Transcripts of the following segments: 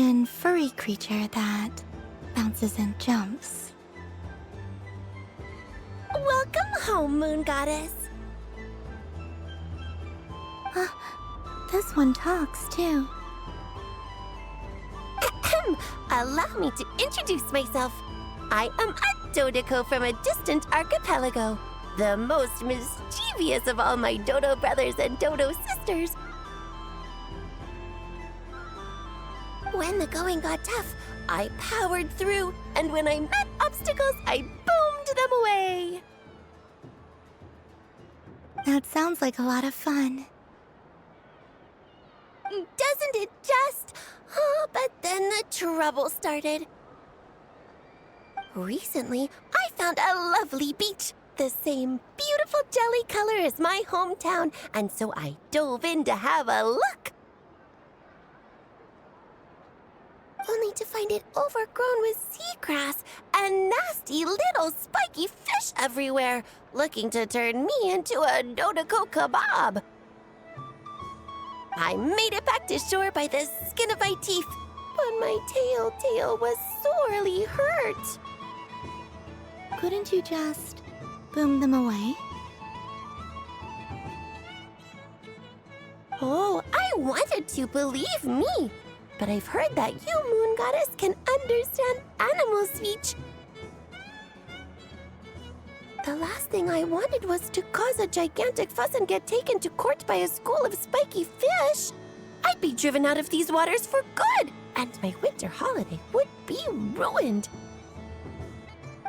imagine furry creature that bounces and jumps. Welcome home, Moon Goddess. This one talks, too. Allow me to introduce myself. I am a Dodoco from a distant archipelago, the most mischievous of all my Dodo brothers and Dodo sisters. When the going got tough, I powered through, and when I met obstacles, I boomed them away. That sounds like a lot of fun. Doesn't it just? Oh, but then the trouble started. Recently, I found a lovely beach, the same beautiful jelly color as my hometown, and so I dove in to have a look. Only to find it overgrown with seagrass and nasty little spiky fish everywhere, looking to turn me into a Dodoco kebab. I made it back to shore by the skin of my teeth, but my tail was sorely hurt. Couldn't you just boom them away? Oh, I wanted to, believe me. But I've heard that you, Moon Goddess, can understand animal speech. The last thing I wanted was to cause a gigantic fuss and get taken to court by a school of spiky fish. I'd be driven out of these waters for good, and my winter holiday would be ruined.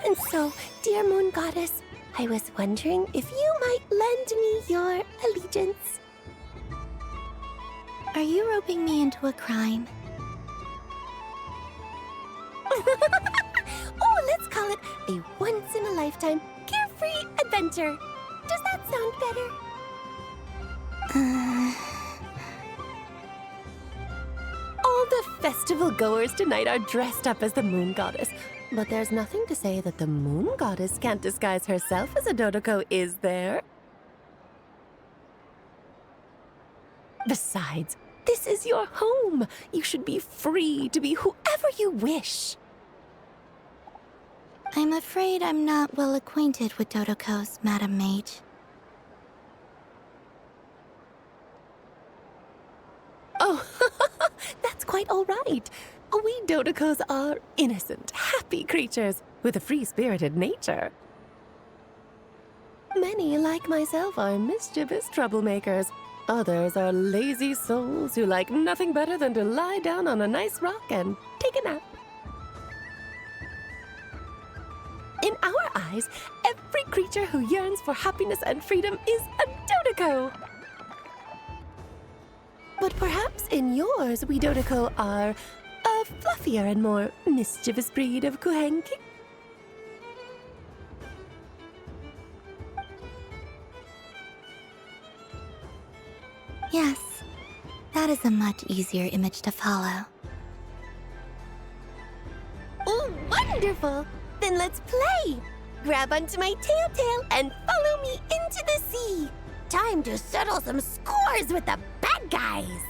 And so, dear Moon Goddess, I was wondering if you might lend me your allegiance. Are you roping me into a crime? Oh, let's call it a once-in-a-lifetime carefree adventure. Does that sound better? All the festival goers tonight are dressed up as the Moon Goddess. But there's nothing to say that the Moon Goddess can't disguise herself as a Dodoco, is there? Besides, this is your home. You should be free to be whoever you wish. I'm afraid I'm not well acquainted with Dodocos, Madam Mage. Oh, that's quite all right. We Dodocos are innocent, happy creatures with a free-spirited nature. Many, like myself, are mischievous troublemakers. Others are lazy souls who like nothing better than to lie down on a nice rock and take a nap. In our eyes, every creature who yearns for happiness and freedom is a Dodoco. But perhaps in yours, we Dodoco are a fluffier and more mischievous breed of Kuhenki. Yes, that is a much easier image to follow. Oh, wonderful! Then let's play! Grab onto my tail and follow me into the sea! Time to settle some scores with the bad guys!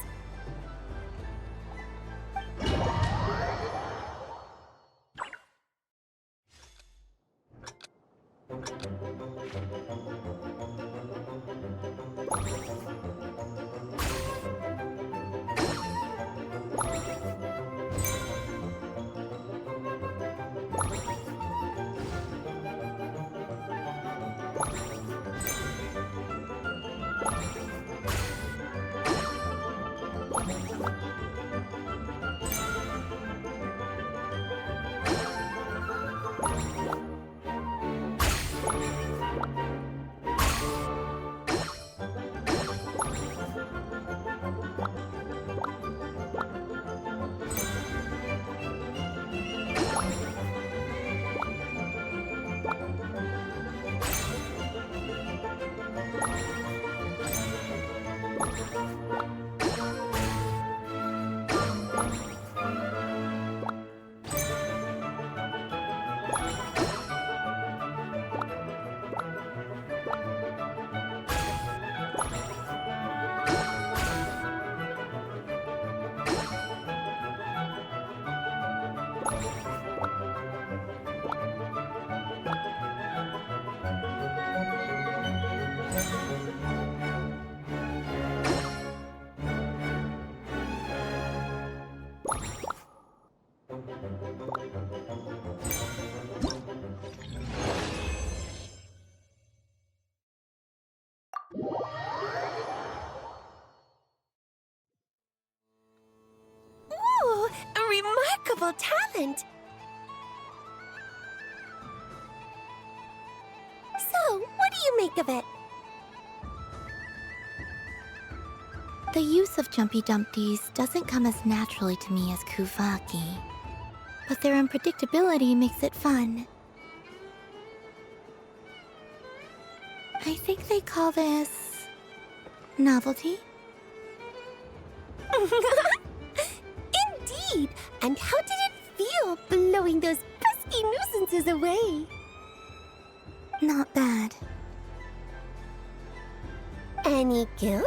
Ooh, a remarkable talent! So, what do you make of it? The use of Jumpy Dumpties doesn't come as naturally to me as Kuvaki, but their unpredictability makes it fun. I think they call this novelty. Indeed! And how did it feel blowing those pesky nuisances away? Not bad. Any guilt?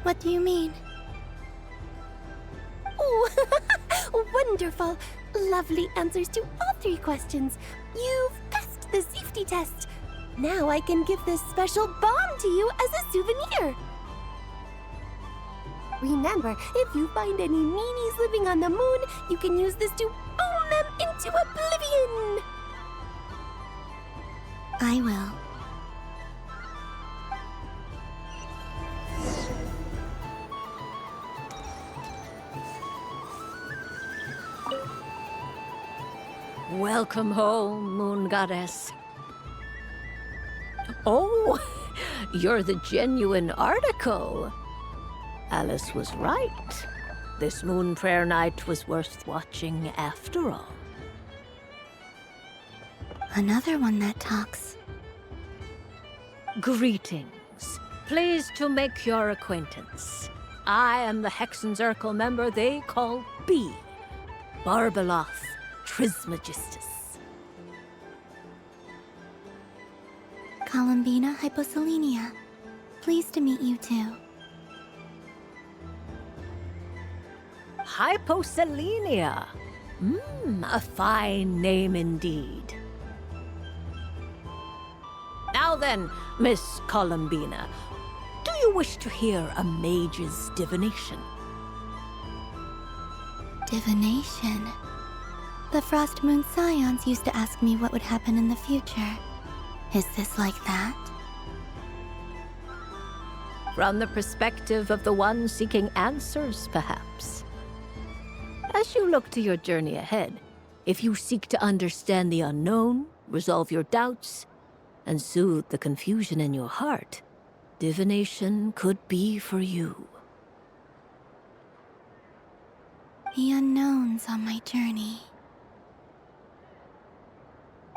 What do you mean? Oh, wonderful! Lovely answers to all three questions. You've passed the safety test. Now I can give this special bomb to you as a souvenir. Remember, if you find any meanies living on the moon, you can use this to boom them into oblivion. I will. Welcome home, Moon Goddess. Oh, you're the genuine article. Alice was right. This moon prayer night was worth watching after all. Another one that talks. Greetings. Pleased to make your acquaintance. I am the Hexenzirkel member they call B. Barbeloth Trismegistus. Columbina Hyposelenia. Pleased to meet you too. Hyposelenia. A fine name indeed. Now then, Miss Columbina, do you wish to hear a mage's divination? Divination. The Frost Moon Scions used to ask me what would happen in the future. Is this like that? From the perspective of the one seeking answers, perhaps. As you look to your journey ahead, if you seek to understand the unknown, resolve your doubts, and soothe the confusion in your heart, divination could be for you. The unknowns on my journey.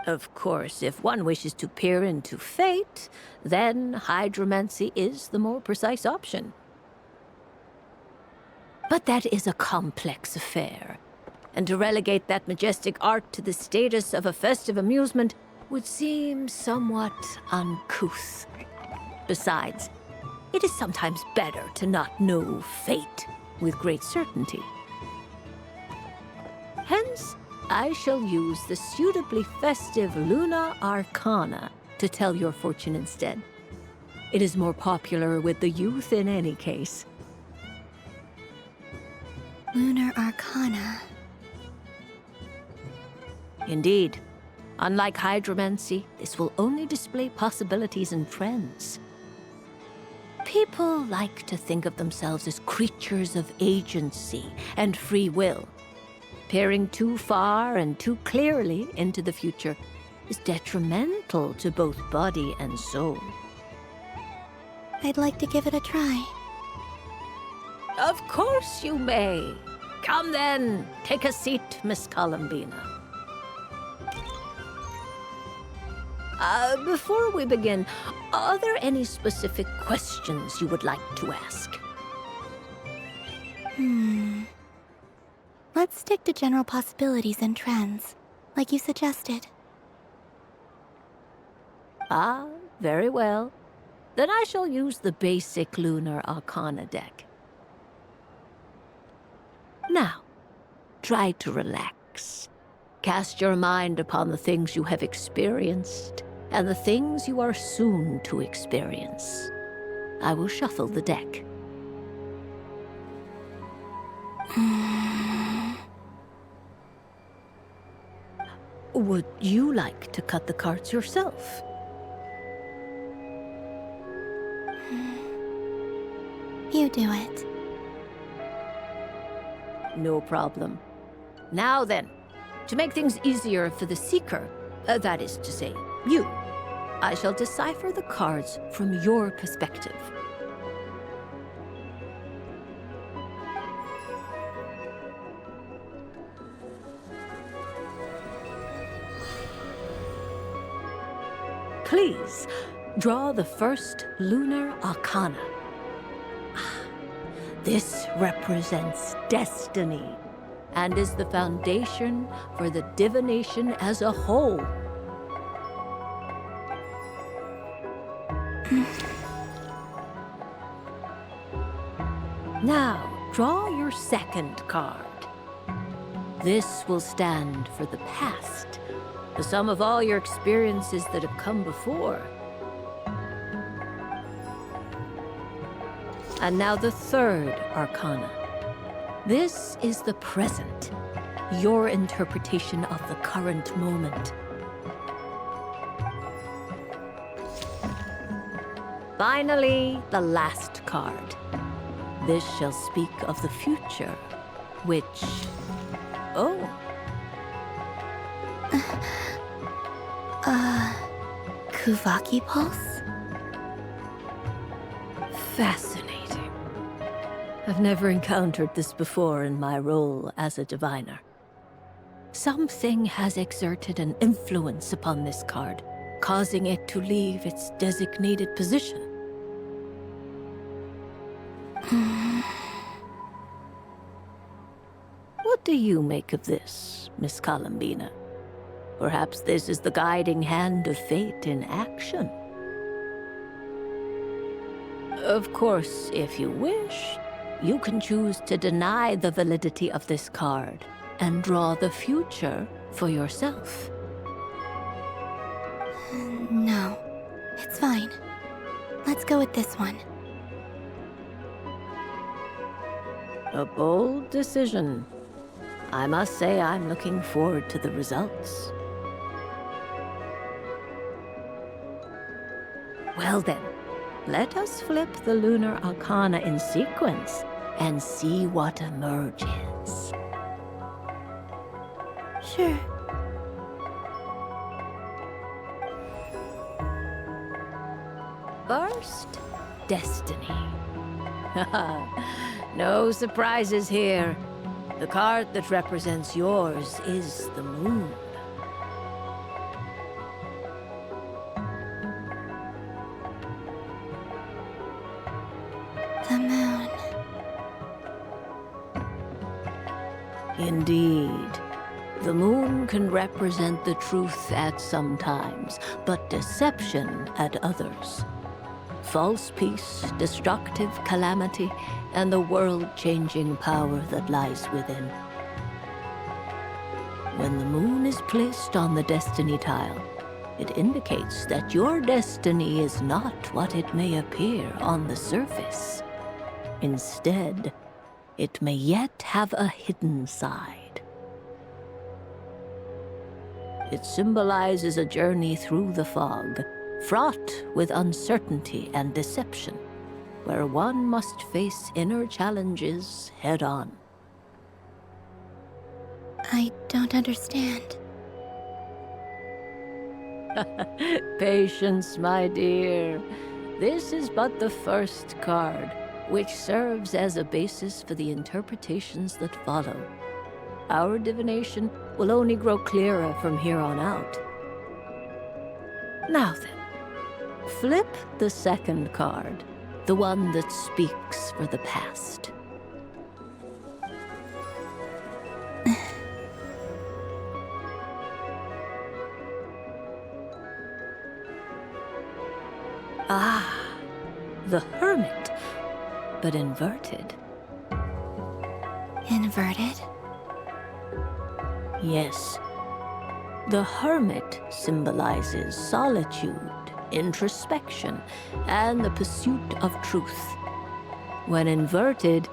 Of course, if one wishes to peer into fate, then hydromancy is the more precise option. But that is a complex affair, and to relegate that majestic art to the status of a festive amusement would seem somewhat uncouth. Besides, it is sometimes better to not know fate with great certainty. Hence, I shall use the suitably festive Luna Arcana to tell your fortune instead. It is more popular with the youth in any case. Lunar Arcana. Indeed. Unlike hydromancy, this will only display possibilities and trends. People like to think of themselves as creatures of agency and free will. Peering too far and too clearly into the future is detrimental to both body and soul. I'd like to give it a try. Of course you may. Come then, take a seat, Miss Columbina. Before we begin, are there any specific questions you would like to ask? Let's stick to general possibilities and trends, like you suggested. Ah, very well. Then I shall use the basic Lunar Arcana deck. Now, try to relax. Cast your mind upon the things you have experienced and the things you are soon to experience. I will shuffle the deck. Would you like to cut the cards yourself? You do it. No problem. Now then, to make things easier for the seeker, that is to say, you, I shall decipher the cards from your perspective. Please, draw the first lunar arcana. This represents destiny and is the foundation for the divination as a whole. Now, draw your second card. This will stand for the past, the sum of all your experiences that have come before. And now the third arcana. This is the present, your interpretation of the current moment. Finally, the last card. This shall speak of the future, which... Oh. Kuvaki pulse? Fascinating. I've never encountered this before in my role as a diviner. Something has exerted an influence upon this card, causing it to leave its designated position. What do you make of this, Miss Columbina? Perhaps this is the guiding hand of fate in action. Of course, if you wish, you can choose to deny the validity of this card and draw the future for yourself. No, it's fine. Let's go with this one. A bold decision. I must say I'm looking forward to the results. Well then, let us flip the lunar arcana in sequence and see what emerges. Sure. First, destiny. No surprises here. The card that represents yours is the moon. The moon. Indeed. The moon can represent the truth at some times, but deception at others. False peace, destructive calamity, and the world-changing power that lies within. When the moon is placed on the destiny tile, it indicates that your destiny is not what it may appear on the surface. Instead, it may yet have a hidden side. It symbolizes a journey through the fog, fraught with uncertainty and deception, where one must face inner challenges head-on. I don't understand. Patience, my dear. This is but the first card, which serves as a basis for the interpretations that follow. Our divination will only grow clearer from here on out. Now then, flip the second card, the one that speaks for the past. Ah, the Hermit, but inverted. Inverted? Yes. The hermit symbolizes solitude, introspection, and the pursuit of truth. When inverted,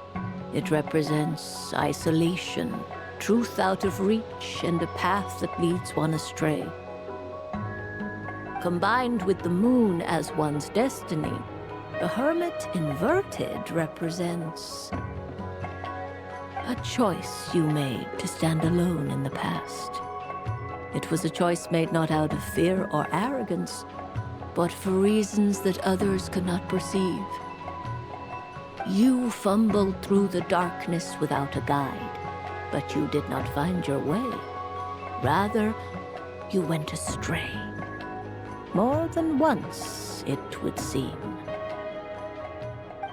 it represents isolation, truth out of reach, and a path that leads one astray. Combined with the moon as one's destiny, the hermit inverted represents a choice you made to stand alone in the past. It was a choice made not out of fear or arrogance, but for reasons that others could not perceive. You fumbled through the darkness without a guide, but you did not find your way. Rather, you went astray. More than once, it would seem.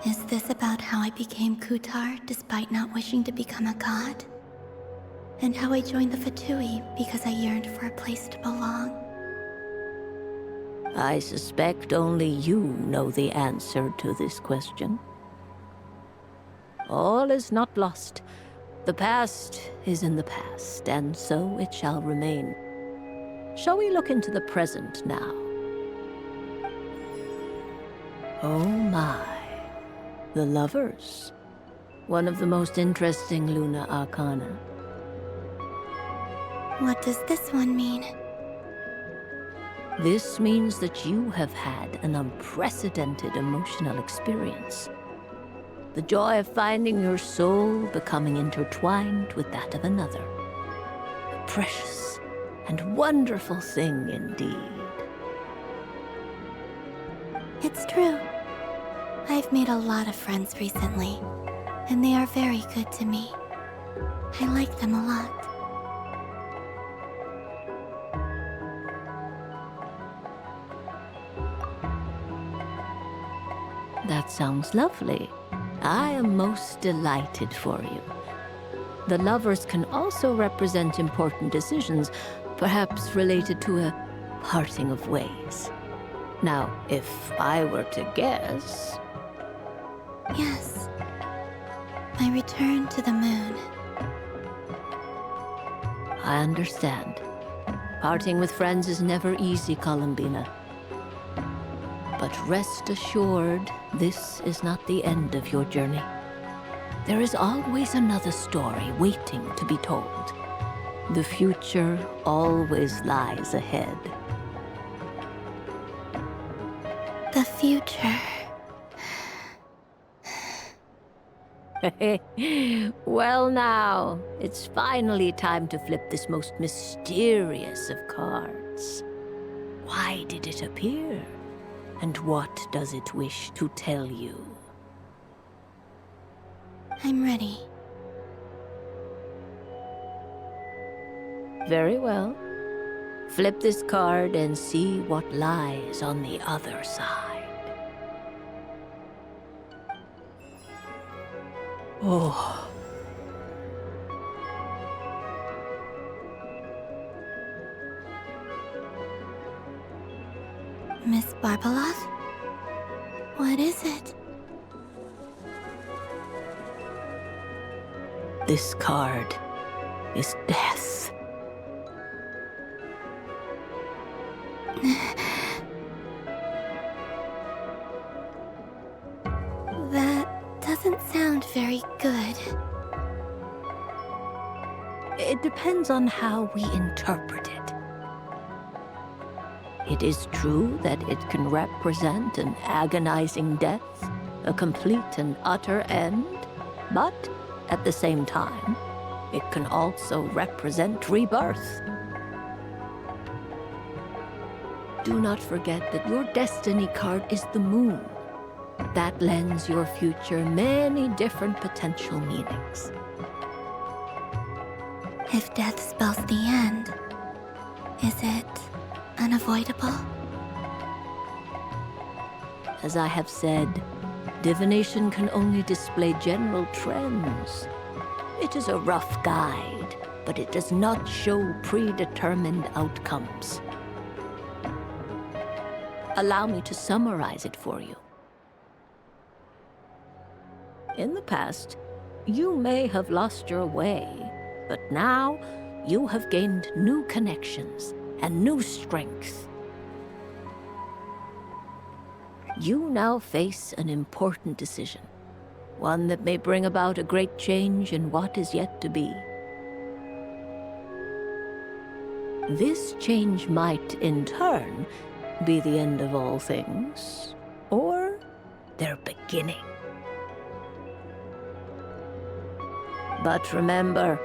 Is this about how I became Kutar despite not wishing to become a god? And how I joined the Fatui because I yearned for a place to belong? I suspect only you know the answer to this question. All is not lost. The past is in the past, and so it shall remain. Shall we look into the present now? Oh my. The Lovers. One of the most interesting Luna Arcana. What does this one mean? This means that you have had an unprecedented emotional experience. The joy of finding your soul becoming intertwined with that of another. A precious and wonderful thing indeed. It's true. I've made a lot of friends recently, and they are very good to me. I like them a lot. That sounds lovely. I am most delighted for you. The Lovers can also represent important decisions, perhaps related to a parting of ways. Now, if I were to guess... Yes. My return to the moon. I understand. Parting with friends is never easy, Columbina. But rest assured, this is not the end of your journey. There is always another story waiting to be told. The future always lies ahead. The future. Well now, it's finally time to flip this most mysterious of cards. Why did it appear? And what does it wish to tell you? I'm ready. Very well. Flip this card and see what lies on the other side. Oh. Miss Barbalov? What is it? This card is death. That doesn't sound very good. It depends on how we interpret it. It is true that it can represent an agonizing death, a complete and utter end, but at the same time, it can also represent rebirth. Do not forget that your destiny card is the moon. That lends your future many different potential meanings. If death spells the end, is it unavoidable? As I have said, divination can only display general trends. It is a rough guide, but it does not show predetermined outcomes. Allow me to summarize it for you. In the past, you may have lost your way, but now you have gained new connections and new strength. You now face an important decision, one that may bring about a great change in what is yet to be. This change might, in turn, be the end of all things, or their beginning. But remember,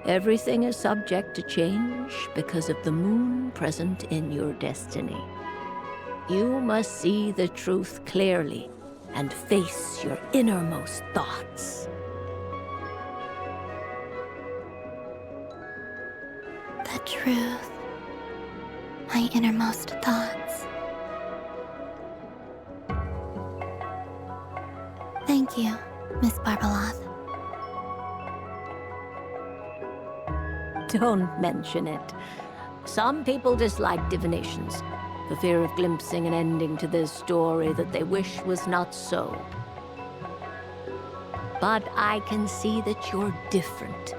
everything is subject to change because of the moon present in your destiny. You must see the truth clearly and face your innermost thoughts. The truth. My innermost thoughts. Thank you, Miss Barbeloth. Don't mention it. Some people dislike divinations, for fear of glimpsing an ending to their story that they wish was not so. But I can see that you're different.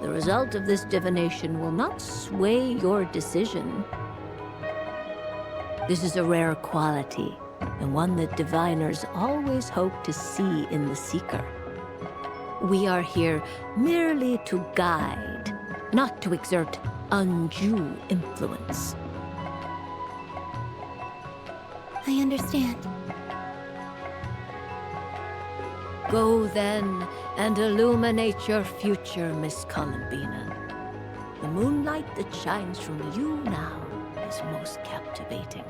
The result of this divination will not sway your decision. This is a rare quality, and one that diviners always hope to see in the seeker. We are here merely to guide, not to exert undue influence. I understand. Go then and illuminate your future, Miss Columbina. The moonlight that shines from you now is most captivating.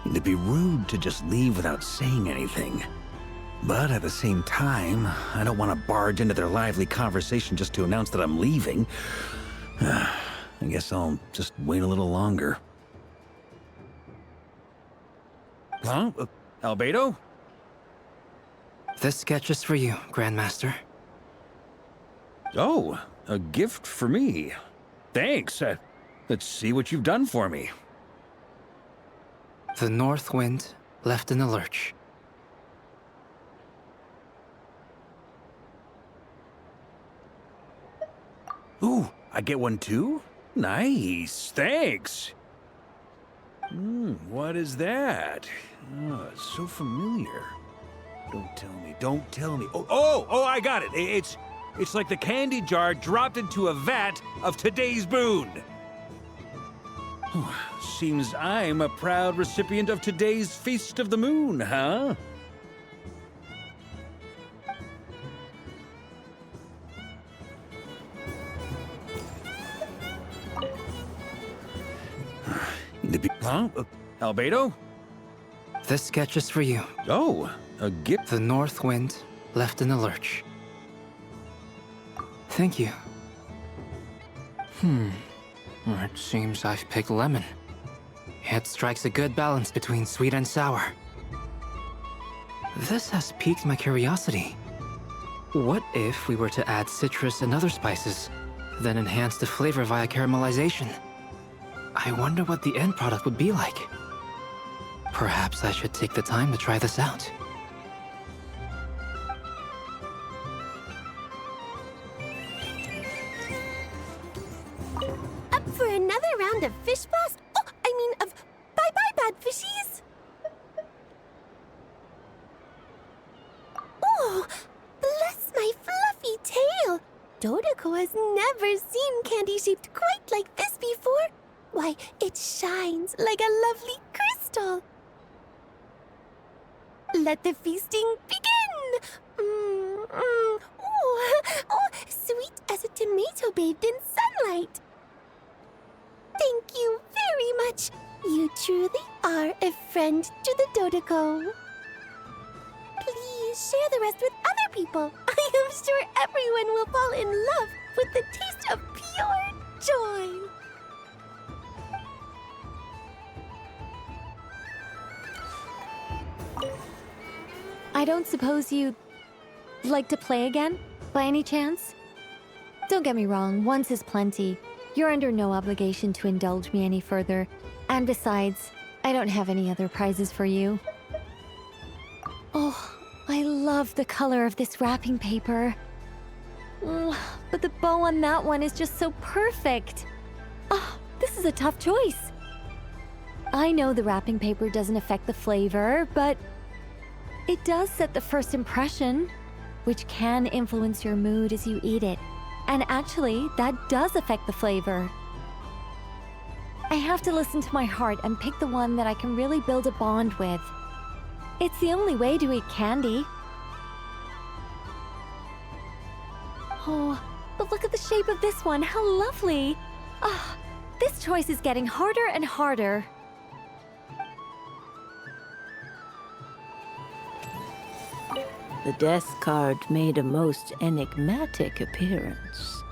It'd be rude to just leave without saying anything. But at the same time, I don't want to barge into their lively conversation just to announce that I'm leaving. I guess I'll just wait a little longer. Huh? Albedo? This sketch is for you, Grandmaster. Oh, a gift for me. Thanks. Let's see what you've done for me. The north wind left in the lurch. Ooh, I get one too? Nice, thanks. What is that? Oh, it's so familiar. Don't tell me. Oh, I got it. It's like the candy jar dropped into a vat of today's boon. Seems I'm a proud recipient of today's Feast of the Moon, huh? Huh? Albedo? This sketch is for you. Oh, a gift. The north wind left in the lurch. Thank you. It seems I've picked lemon. It strikes a good balance between sweet and sour. This has piqued my curiosity. What if we were to add citrus and other spices, then enhance the flavor via caramelization? I wonder what the end product would be like. Perhaps I should take the time to try this out. Up for another round of fish blast? Of bye-bye, bad fishies! Oh, bless my fluffy tail! Dodoko has never seen candy shaped quite like this before. Why, it shines like a lovely crystal. Let the feasting begin! Oh, sweet as a tomato bathed in sunlight. Thank you very much. You truly are a friend to the Dodoko. Please share the rest with other people. I am sure everyone will fall in love with the taste of pure joy. I don't suppose you'd like to play again, by any chance? Don't get me wrong, once is plenty. You're under no obligation to indulge me any further. And besides, I don't have any other prizes for you. Oh, I love the color of this wrapping paper. But the bow on that one is just so perfect. Oh, this is a tough choice. I know the wrapping paper doesn't affect the flavor, but it does set the first impression, which can influence your mood as you eat it. And actually, that does affect the flavor. I have to listen to my heart and pick the one that I can really build a bond with. It's the only way to eat candy. Oh, but look at the shape of this one. How lovely. Ah, this choice is getting harder and harder. The death card made a most enigmatic appearance.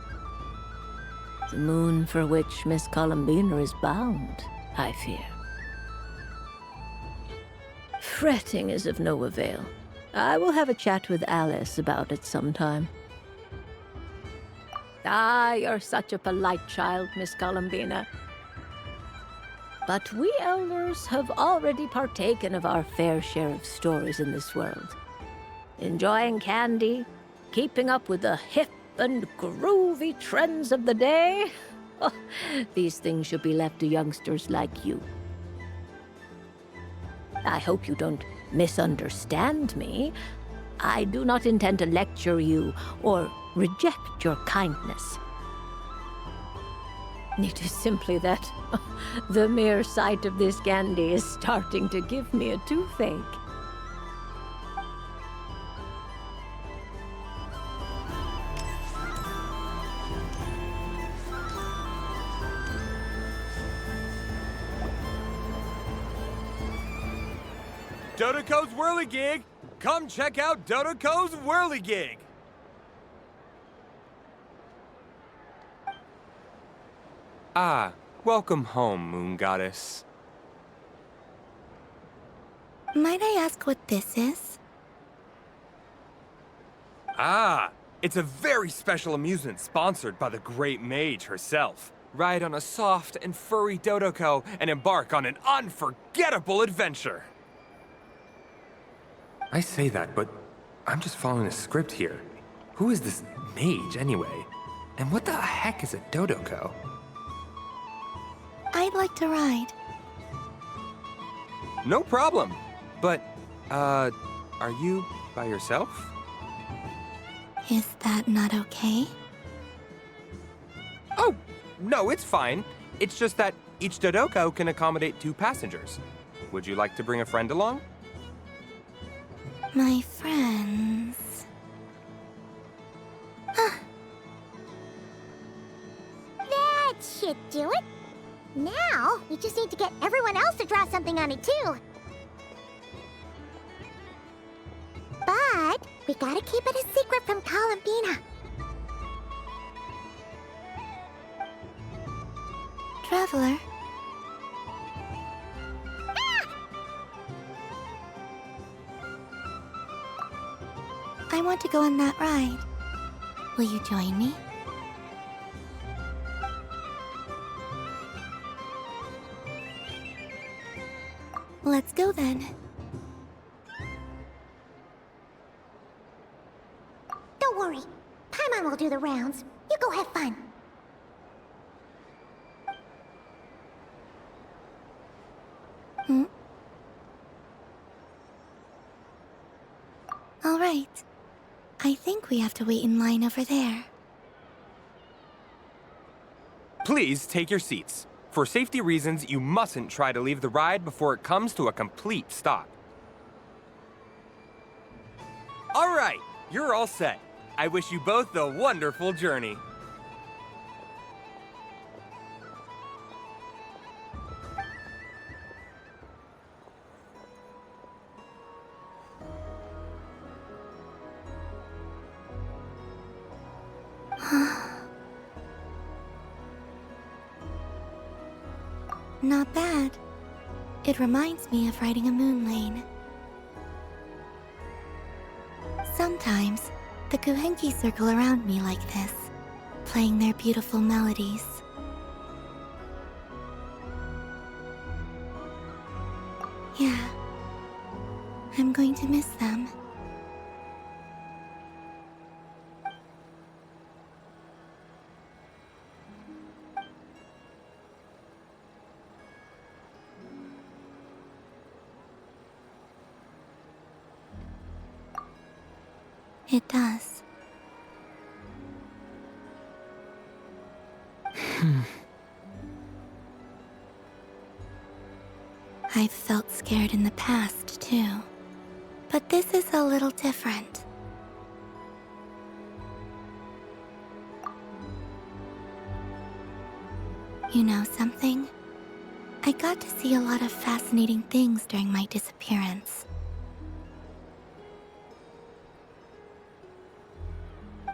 The moon for which Miss Columbina is bound, I fear. Fretting is of no avail. I will have a chat with Alice about it sometime. Ah, you're such a polite child, Miss Columbina. But we elders have already partaken of our fair share of stories in this world. Enjoying candy, keeping up with the hip and groovy trends of the day. Oh, these things should be left to youngsters like you. I hope you don't misunderstand me. I do not intend to lecture you or reject your kindness. It is simply that the mere sight of this candy is starting to give me a toothache. Dodoco's Whirligig! Come check out Dodoco's Whirligig! Ah, welcome home, Moon Goddess. Might I ask what this is? Ah, it's a very special amusement sponsored by the Great Mage herself. Ride on a soft and furry Dodoco and embark on an unforgettable adventure. I say that, but I'm just following a script here. Who is this mage, anyway? And what the heck is a Dodoco? I'd like to ride. No problem. But, are you by yourself? Is that not okay? Oh, no, it's fine. It's just that each Dodoco can accommodate 2 passengers. Would you like to bring a friend along? My friends. That should do it. Now, we just need to get everyone else to draw something on it, too. But we gotta keep it a secret from Columbina. Traveler. I want to go on that ride. Will you join me? Let's go then. Don't worry. Paimon will do the rounds. You go have fun. All right. I think we have to wait in line over there. Please take your seats. For safety reasons, you mustn't try to leave the ride before it comes to a complete stop. All right, you're all set. I wish you both a wonderful journey. Not bad. It reminds me of riding a moon lane. Sometimes, the Kuhenki circle around me like this, playing their beautiful melodies. Yeah, I'm going to miss them. It does. I've felt scared in the past, too. But this is a little different. You know something? I got to see a lot of fascinating things during my disappearance.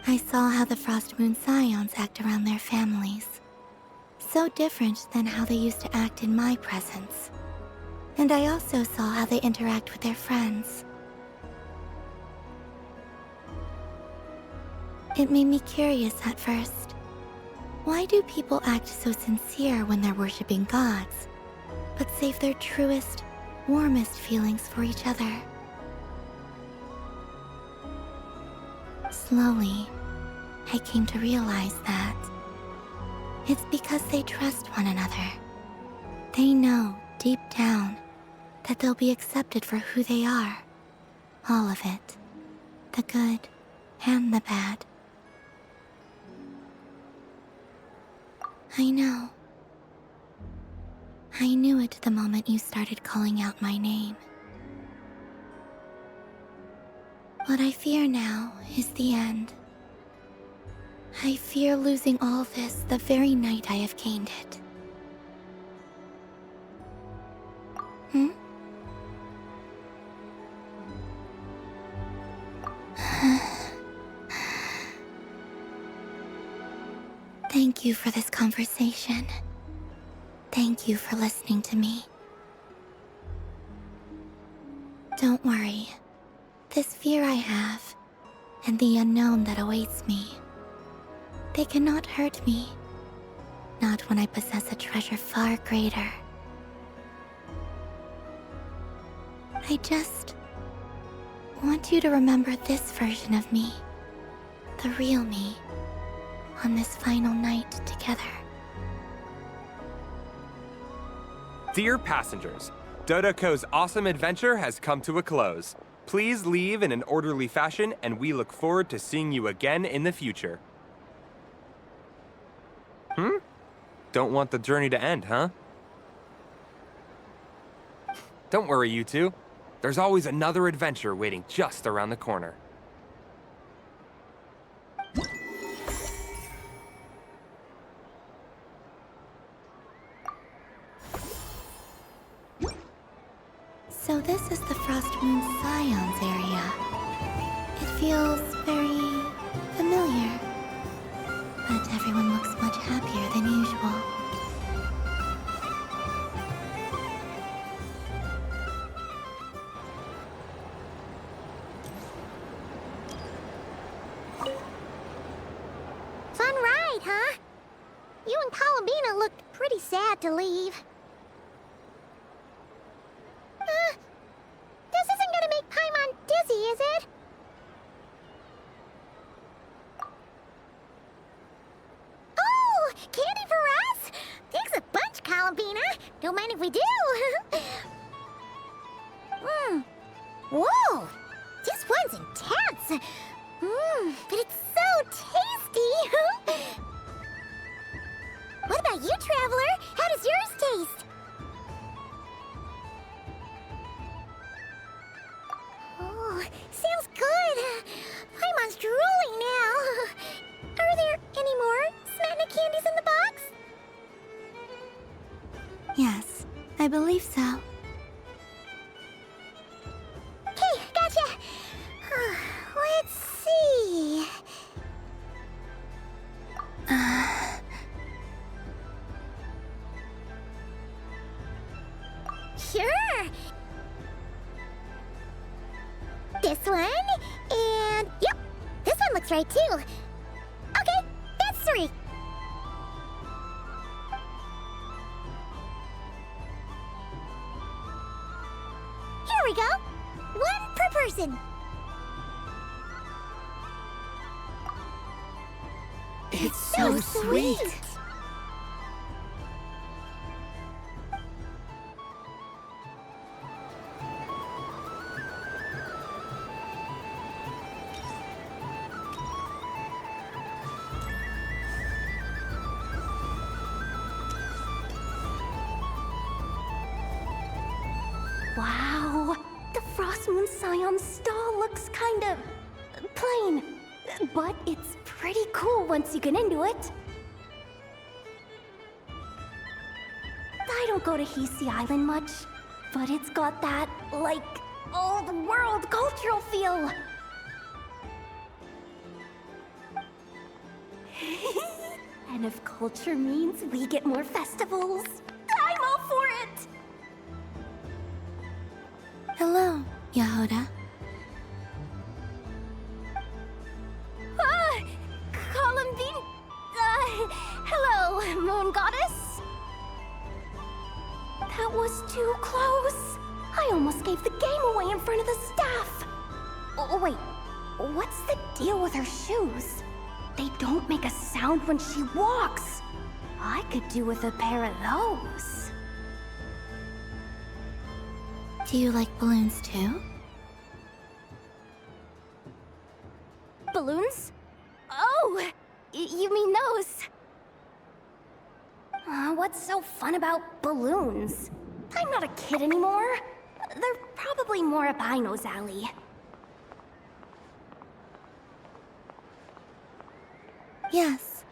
I saw how the Frost Moon Scions act around their families. So different than how they used to act in my presence. And I also saw how they interact with their friends. It made me curious at first. Why do people act so sincere when they're worshipping gods, but save their truest, warmest feelings for each other? Slowly, I came to realize that it's because they trust one another. They know, deep down, that they'll be accepted for who they are. All of it. The good and the bad. I know. I knew it the moment you started calling out my name. What I fear now is the end. I fear losing all this the very night I have gained it. Thank you for this conversation. Thank you for listening to me. Don't worry. This fear I have, and the unknown that awaits me, they cannot hurt me. Not when I possess a treasure far greater. I just want you to remember this version of me, the real me, on this final night together. Dear passengers, Dodoko's awesome adventure has come to a close. Please leave in an orderly fashion, and we look forward to seeing you again in the future. Don't want the journey to end, huh? Don't worry, you two. There's always another adventure waiting just around the corner. So this is the Frost Moon Scions area. It feels very familiar. But everyone looks much happier than usual. Fun ride, huh? You and Columbina looked pretty sad to leave. This isn't gonna make Paimon dizzy, is it? Oh, candy for us? Thanks a bunch, Columbina. Don't mind if we do. Whoa, this one's intense. But it's so tasty. What about you, Traveler? How does yours taste? Oh, sounds good. Paimon's drooling now. Are there any more Smatna candies in the box? Yes, I believe so. Okay, gotcha. Let's see. Sure. This one, and That's right, too. Okay, that's 3. Here we go. 1 per person. It's so sweet. Wow, the Frost Moon Scion stall looks kind of plain, but it's pretty cool once you get into it. I don't go to Hisi Island much, but it's got that, like, old world cultural feel. And if culture means we get more festivals, I'm all for it! Hello, Yahoda. Columbine? Hello, Moon Goddess? That was too close. I almost gave the game away in front of the staff. Oh, wait. What's the deal with her shoes? They don't make a sound when she walks. I could do with a pair of those. Do you like balloons too? Balloons? Oh, you mean those? What's so fun about balloons? I'm not a kid anymore. They're probably more up Aino's alley. Yes.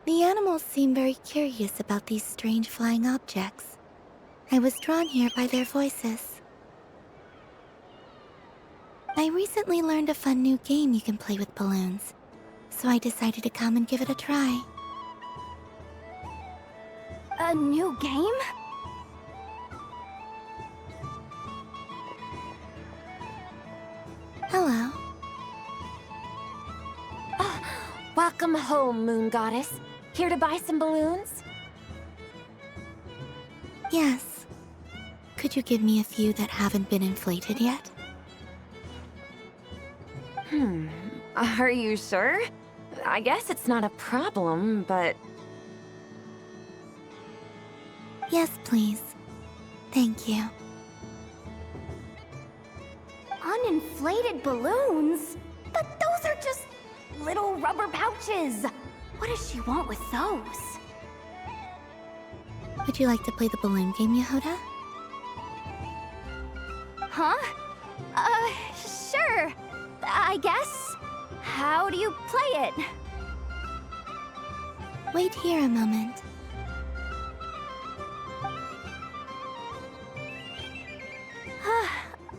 The animals seem very curious about these strange flying objects. I was drawn here by their voices. I recently learned a fun new game you can play with balloons, so I decided to come and give it a try. A new game? Hello. Welcome home, Moon Goddess. Here to buy some balloons? Yes. Could you give me a few that haven't been inflated yet? Are you sure? I guess it's not a problem, but... Yes, please. Thank you. Uninflated balloons? But those are just little rubber pouches. What does she want with those? Would you like to play the balloon game, Yahoda? Huh? Sure. I guess. How do you play it? Wait here a moment.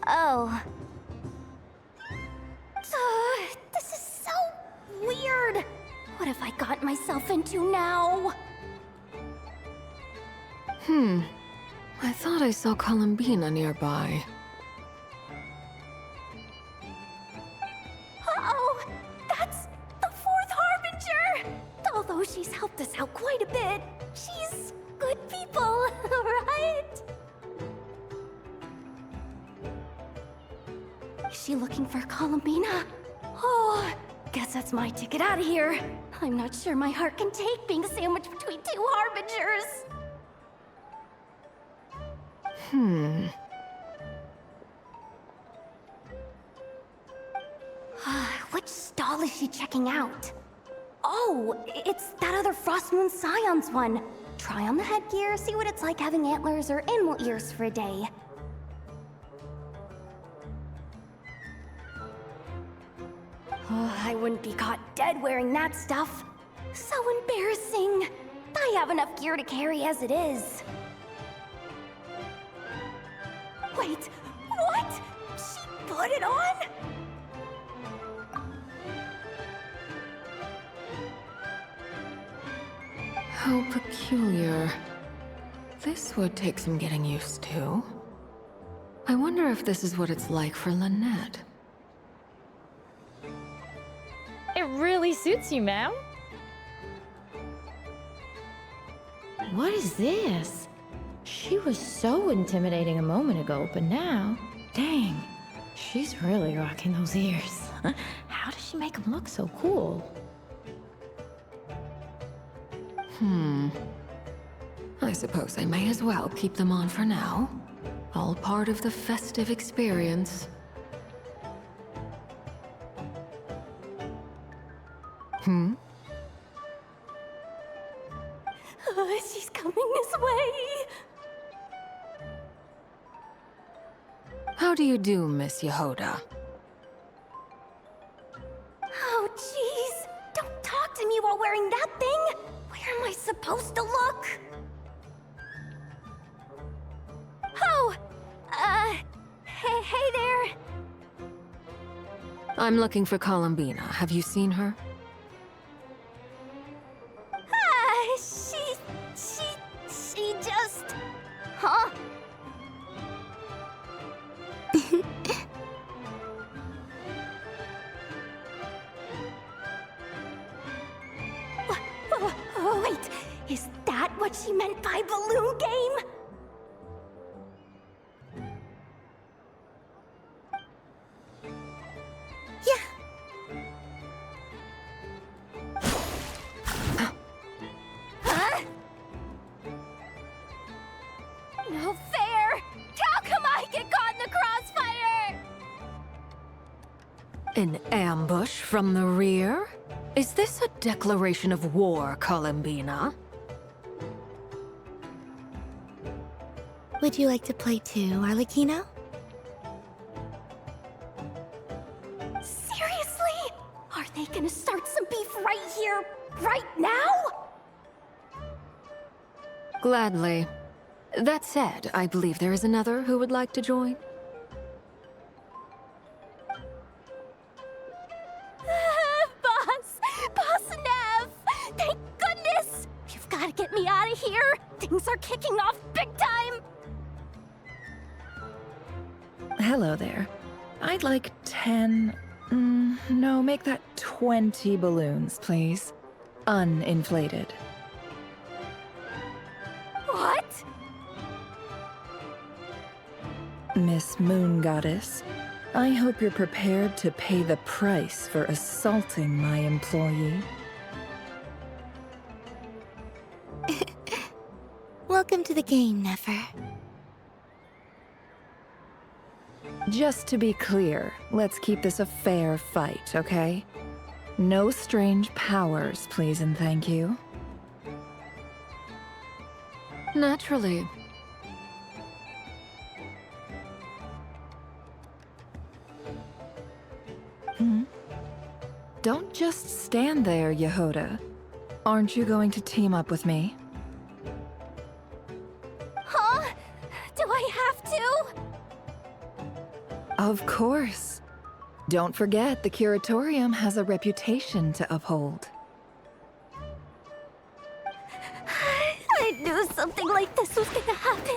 Oh. This is so weird. What have I got myself into now? I thought I saw Columbina nearby. Uh-oh! That's the 4th Harbinger! Although she's helped us out quite a bit, she's good people, right? Is she looking for Columbina? Oh, guess that's my ticket out of here. I'm not sure my heart can take being sandwiched between 2 Harbingers. Which stall is she checking out? Oh, it's that other Frost Moon Scion's one. Try on the headgear, see what it's like having antlers or animal ears for a day. Oh, I wouldn't be caught dead wearing that stuff. So embarrassing. I have enough gear to carry as it is. Wait, what? She put it on? How peculiar. This would take some getting used to. I wonder if this is what it's like for Lynette. It really suits you, ma'am. What is this? She was so intimidating a moment ago, but now, dang, she's really rocking those ears. How does she make them look so cool? I suppose I may as well keep them on for now. All part of the festive experience. She's coming this way. How do you do, Miss Yehoda? Oh, jeez. Don't talk to me while wearing that thing. Where am I supposed to look? Oh, hey there. I'm looking for Columbina. Have you seen her? She just... Huh? Wait, is that what she meant by balloon game? No fair! How come I get caught in the crossfire? An ambush from the rear? Is this a declaration of war, Columbina? Would you like to play too, Arlecchino? Seriously? Are they gonna start some beef right here, right now? Gladly. That said, I believe there is another who would like to join. Boss Nev! Thank goodness! You've gotta get me out of here! Things are kicking off big time! Hello there. I'd like 10... no, make that 20 balloons, please. Uninflated. What? Miss Moon Goddess, I hope you're prepared to pay the price for assaulting my employee. Welcome to the game, Nefer. Just to be clear, let's keep this a fair fight, okay? No strange powers, please and thank you. Naturally. Don't just stand there, Yehoda. Aren't you going to team up with me? Huh? Do I have to? Of course. Don't forget, the Curatorium has a reputation to uphold. I knew something like this was gonna happen.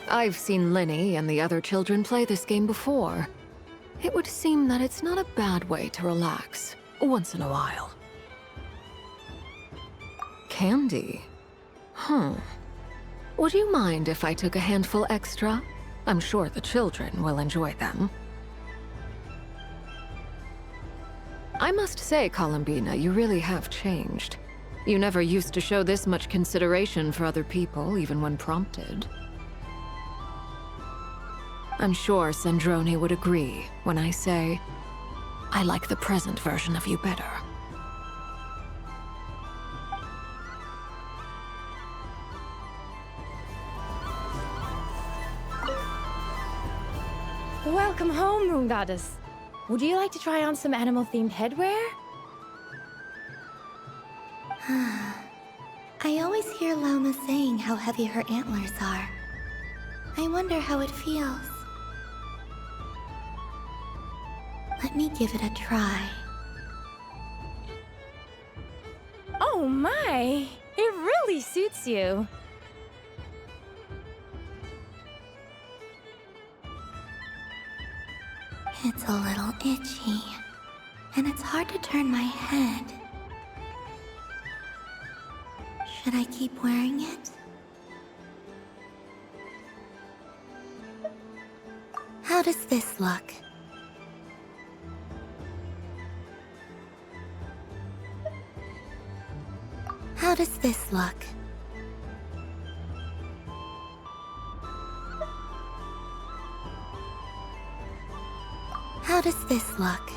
I've seen Linny and the other children play this game before. It would seem that it's not a bad way to relax, once in a while. Candy? Would you mind if I took a handful extra? I'm sure the children will enjoy them. I must say, Columbina, you really have changed. You never used to show this much consideration for other people, even when prompted. I'm sure Sandrone would agree when I say, I like the present version of you better. Welcome home, Moon Goddess. Would you like to try on some animal-themed headwear? I always hear Loma saying how heavy her antlers are. I wonder how it feels. Let me give it a try. Oh my! It really suits you. It's a little itchy, and it's hard to turn my head. Should I keep wearing it? How does this look? How does this look? How does this look?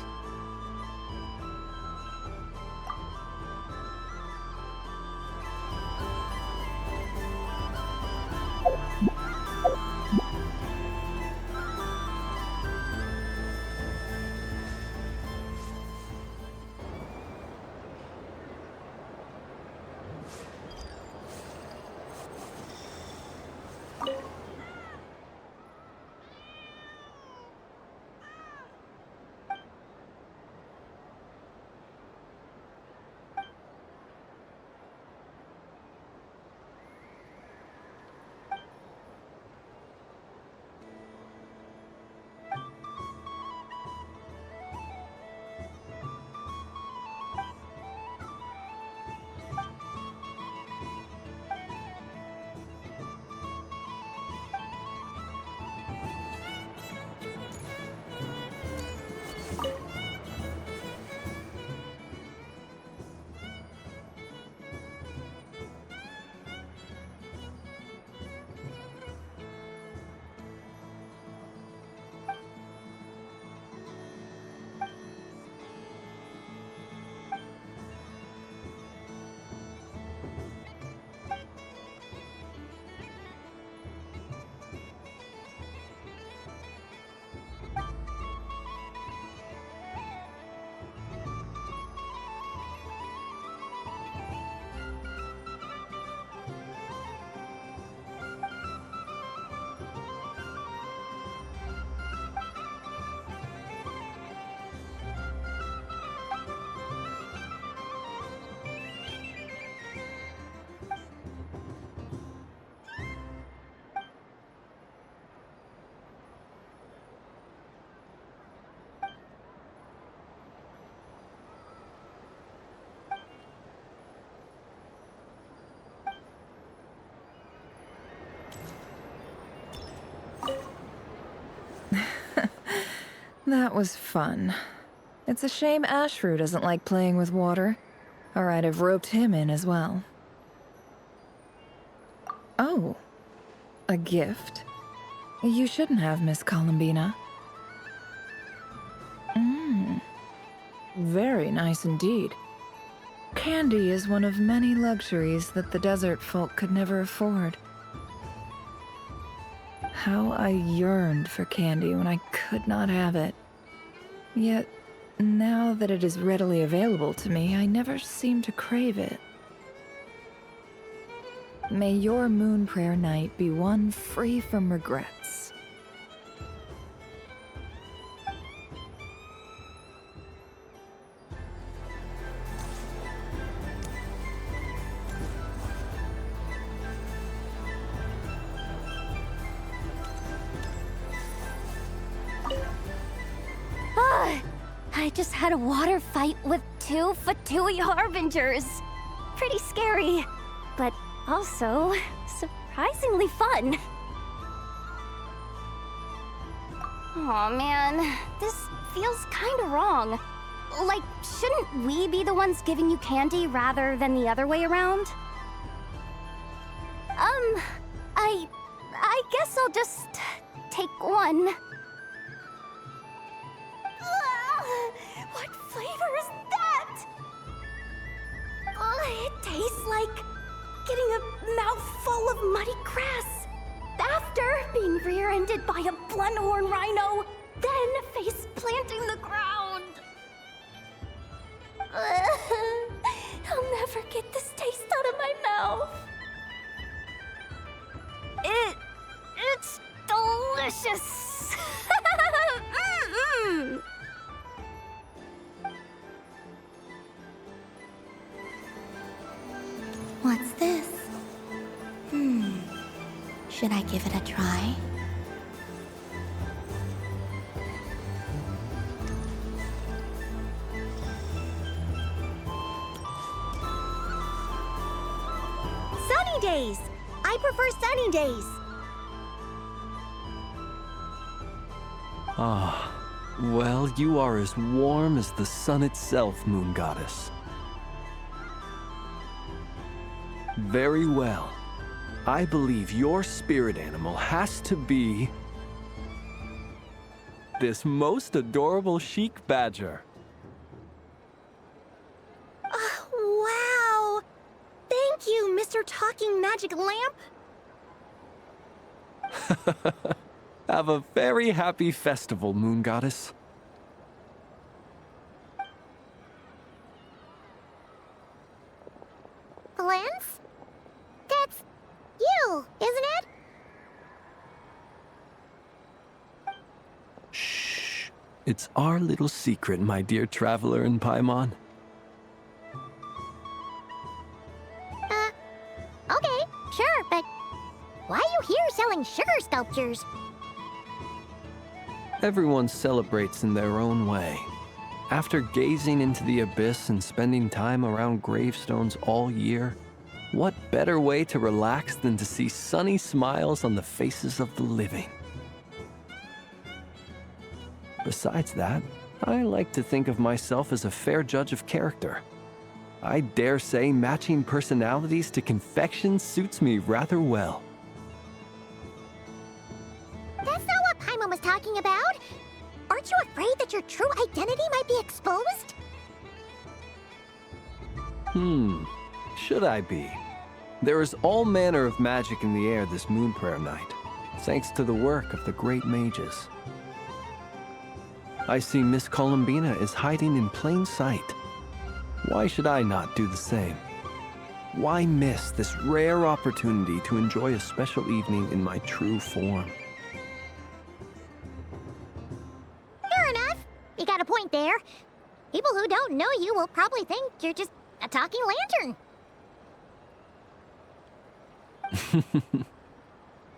That was fun. It's a shame Ashfru doesn't like playing with water, or I'd have roped him in as well. Oh, a gift? You shouldn't have, Miss Columbina. Very nice indeed. Candy is one of many luxuries that the desert folk could never afford. How I yearned for candy when I could not have it. Yet, now that it is readily available to me, I never seem to crave it. May your moon prayer night be one free from regrets. I just had a water fight with 2 Fatui Harbingers. Pretty scary, but also surprisingly fun. Aw, man, this feels kinda wrong. Like, shouldn't we be the ones giving you candy rather than the other way around? I guess I'll just take one. What flavor is that? It tastes like getting a mouthful of muddy grass. After After being rear-ended by a blunt-horn rhino, then face planting the ground. I'll never get this taste out of my mouth. It's delicious. Mm-mm. What's this? Should I give it a try? Sunny days. I prefer sunny days. Ah, well, you are as warm as the sun itself, Moon Goddess. Very well. I believe your spirit animal has to be this most adorable chic badger. Wow. Thank you, Mr. Talking Magic Lamp. Have a very happy festival, Moon Goddess. Lance? That's you, isn't it? Shh. It's our little secret, my dear traveler in Paimon. Okay, sure, but why are you here selling sugar sculptures? Everyone celebrates in their own way. After gazing into the abyss and spending time around gravestones all year, what better way to relax than to see sunny smiles on the faces of the living? Besides that, I like to think of myself as a fair judge of character. I dare say matching personalities to confection suits me rather well. That's not what Paimon was talking about. Aren't you afraid that your true identity might be exposed? Should I be? There is all manner of magic in the air this moon prayer night, thanks to the work of the great mages. I see Miss Columbina is hiding in plain sight. Why should I not do the same? Why miss this rare opportunity to enjoy a special evening in my true form? Fair enough. You got a point there. People who don't know you will probably think you're just a talking lantern.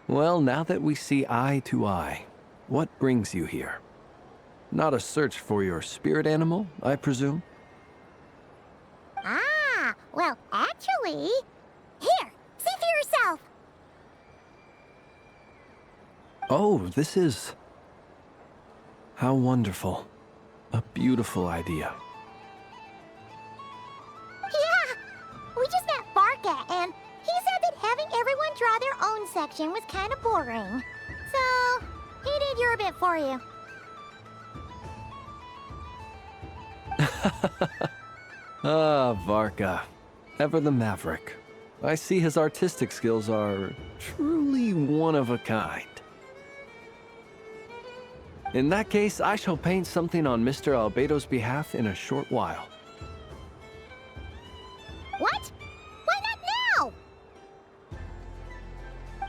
Well, now that we see eye to eye, what brings you here? Not a search for your spirit animal, I presume? Ah, well, actually... Here, see for yourself! Oh, this is... How wonderful. A beautiful idea. Yeah! We just met Barca, and he said that having everyone draw their own section was kind of boring. So, he did your bit for you. Ah, Varka. Ever the maverick. I see his artistic skills are truly one of a kind. In that case, I shall paint something on Mr. Albedo's behalf in a short while. What? Why not now?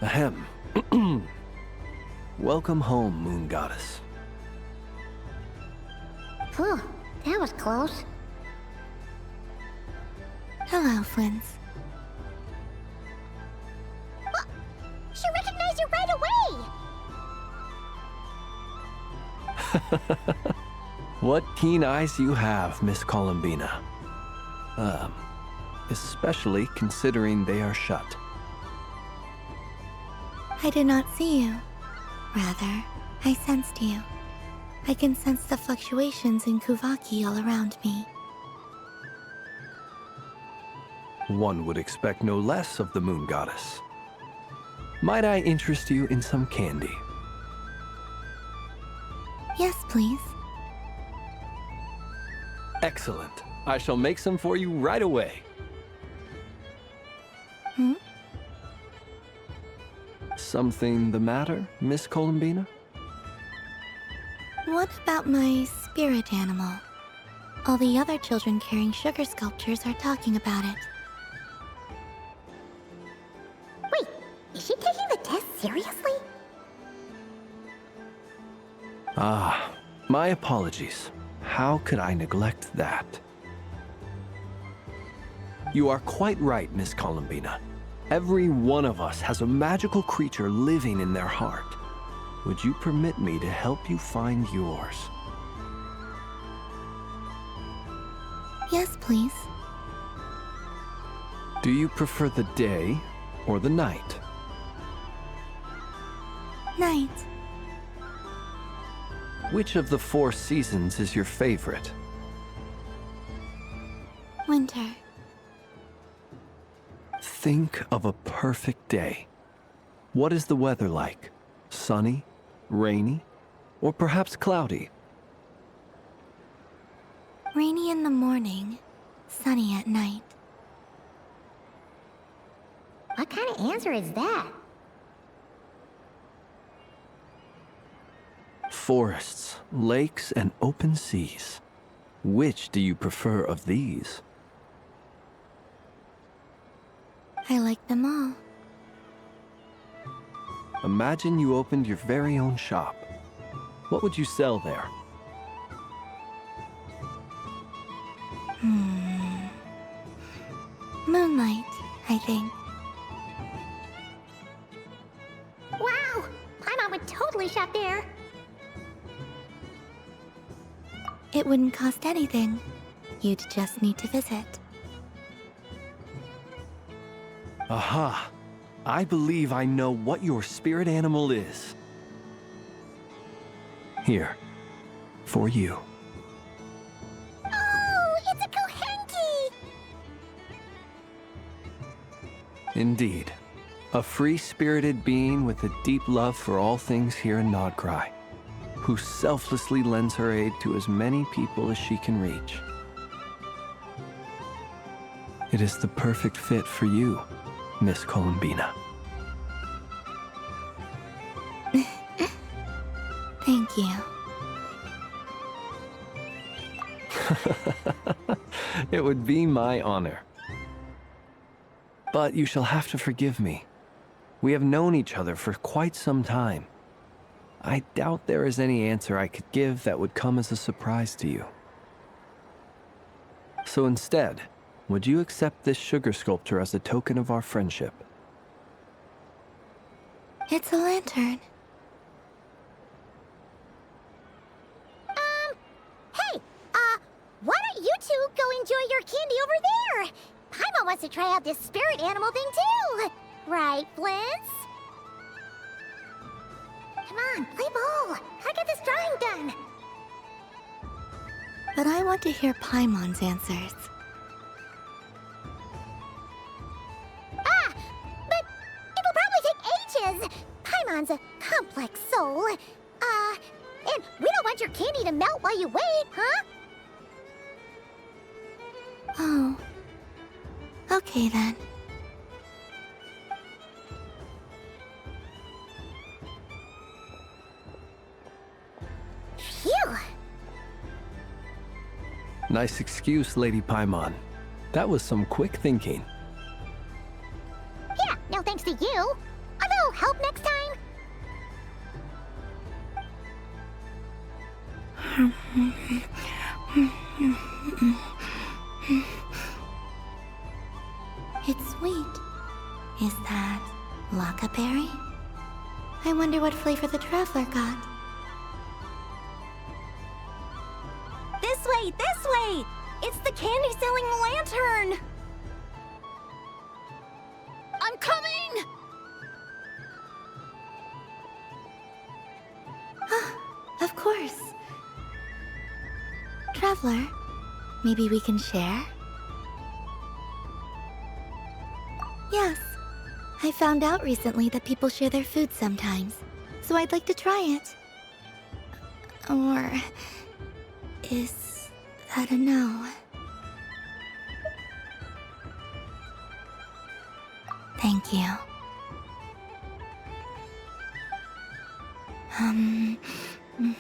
Ahem. Welcome home, Moon Goddess. Phew, that was close. Hello, Flins. She recognized you right away! What keen eyes you have, Miss Columbina. Especially considering they are shut. I did not see you. Rather, I sensed you. I can sense the fluctuations in Kuvaki all around me. One would expect no less of the Moon Goddess. Might I interest you in some candy? Yes, please. Excellent. I shall make some for you right away. Something the matter, Miss Columbina? What about my spirit animal? All the other children carrying sugar sculptures are talking about it. Wait, is she taking the test seriously? Ah, my apologies. How could I neglect that? You are quite right, Miss Columbina. Every one of us has a magical creature living in their heart. Would you permit me to help you find yours? Yes, please. Do you prefer the day or the night? Night. Which of the 4 seasons is your favorite? Winter. Think of a perfect day. What is the weather like? Sunny, rainy, or perhaps cloudy? Rainy in the morning, sunny at night. What kind of answer is that? Forests, lakes, and open seas. Which do you prefer of these? I like them all. Imagine you opened your very own shop. What would you sell there? Moonlight, I think. Wow! Paimon would totally shop there. It wouldn't cost anything. You'd just need to visit. Aha! I believe I know what your spirit animal is. Here, for you. Oh, it's a Kohenki! Indeed. A free-spirited being with a deep love for all things here in Nodcry, who selflessly lends her aid to as many people as she can reach. It is the perfect fit for you, Miss Columbina. Thank you. It would be my honor. But you shall have to forgive me. We have known each other for quite some time. I doubt there is any answer I could give that would come as a surprise to you. So instead, would you accept this sugar sculpture as a token of our friendship? It's a lantern. Hey, why don't you two go enjoy your candy over there? Paimon wants to try out this spirit animal thing too. Right, Flint's? Come on, play ball. I get this drawing done. But I want to hear Paimon's answers. But it'll probably take ages. Paimon's a complex soul. And we don't want your candy to melt while you wait, huh? Oh. Okay then. Phew. Nice excuse, Lady Paimon. That was some quick thinking. Yeah, no thanks to you. A little help next time? It's sweet. Is that Laka berry? I wonder what flavor the traveler got. This way! This way! It's the candy-selling lantern! I'm coming! Of course. Traveler, maybe we can share? Yes. I found out recently that people share their food sometimes, so I'd like to try it. Or... is that a no? Thank you. Um... mm,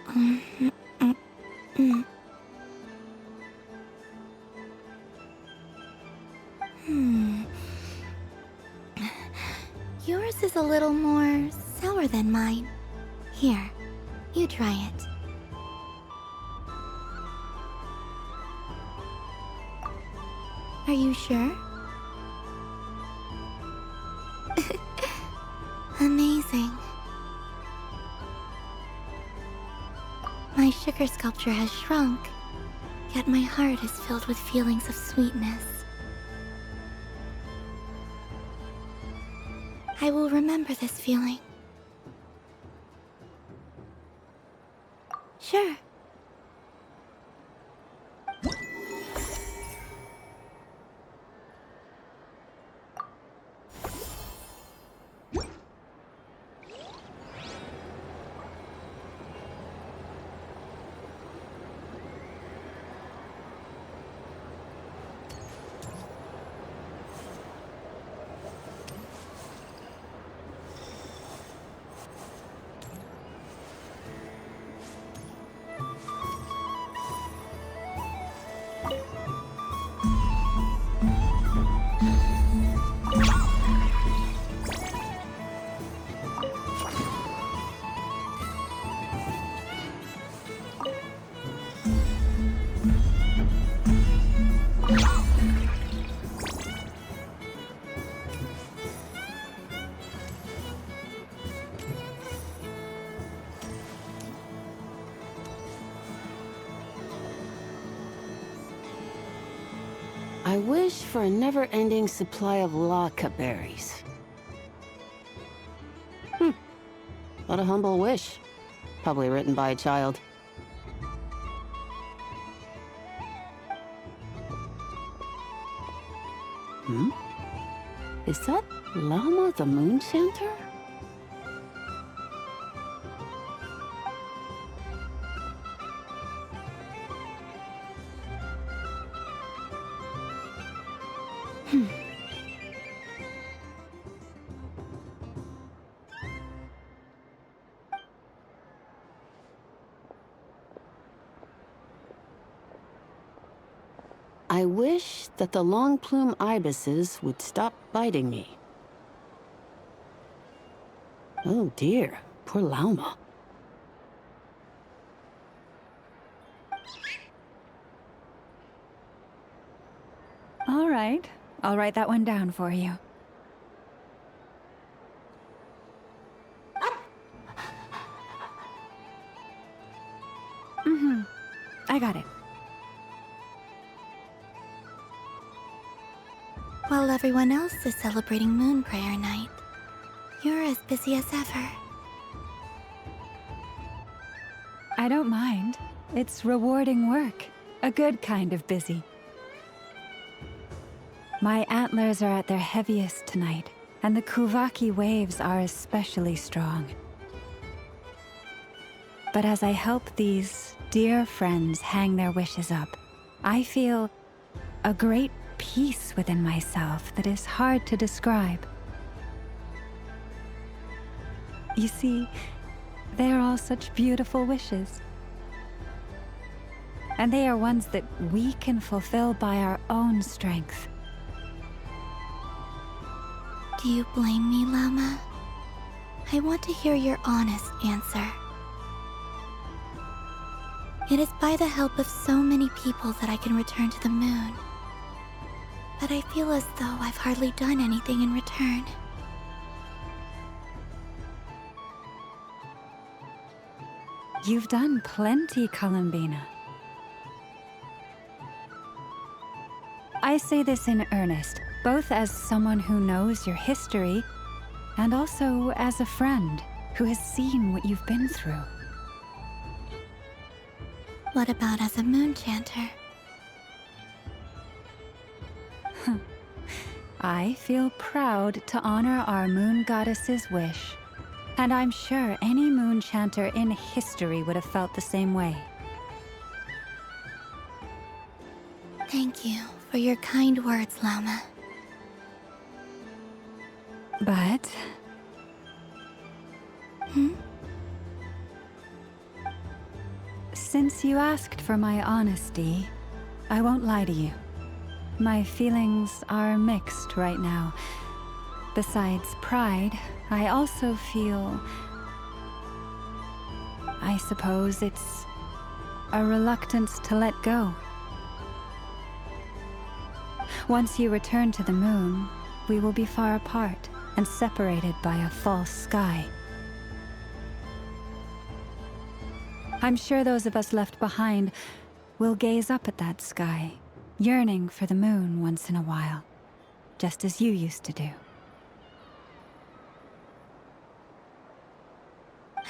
mm, mm. Yours is a little more sour than mine. Here, you try it. Are you sure? Amazing. My sugar sculpture has shrunk, yet my heart is filled with feelings of sweetness. I will remember this feeling. Sure. I wish for a never-ending supply of laka berries. What a humble wish. Probably written by a child. Is that Llama the Moon Chanter? I wish that the long plume ibises would stop biting me. Oh dear, poor Llama. All right, I'll write that one down for you. I got it. While everyone else is celebrating Moon Prayer Night, you're as busy as ever. I don't mind. It's rewarding work. A good kind of busy. My antlers are at their heaviest tonight, and the Kuvaki waves are especially strong. But as I help these dear friends hang their wishes up, I feel a great peace within myself that is hard to describe. You see, they are all such beautiful wishes. And they are ones that we can fulfill by our own strength. Do you blame me, Llama? I want to hear your honest answer. It is by the help of so many people that I can return to the moon. But I feel as though I've hardly done anything in return. You've done plenty, Columbina. I say this in earnest, both as someone who knows your history, and also as a friend who has seen what you've been through. What about as a moon chanter? I feel proud to honor our moon goddess's wish, and I'm sure any moon chanter in history would have felt the same way. Thank you for your kind words, Llama. But... Since you asked for my honesty, I won't lie to you. My feelings are mixed right now. Besides pride, I also feel... I suppose it's a reluctance to let go. Once you return to the moon, we will be far apart and separated by a false sky. I'm sure those of us left behind will gaze up at that sky, yearning for the moon once in a while, just as you used to do.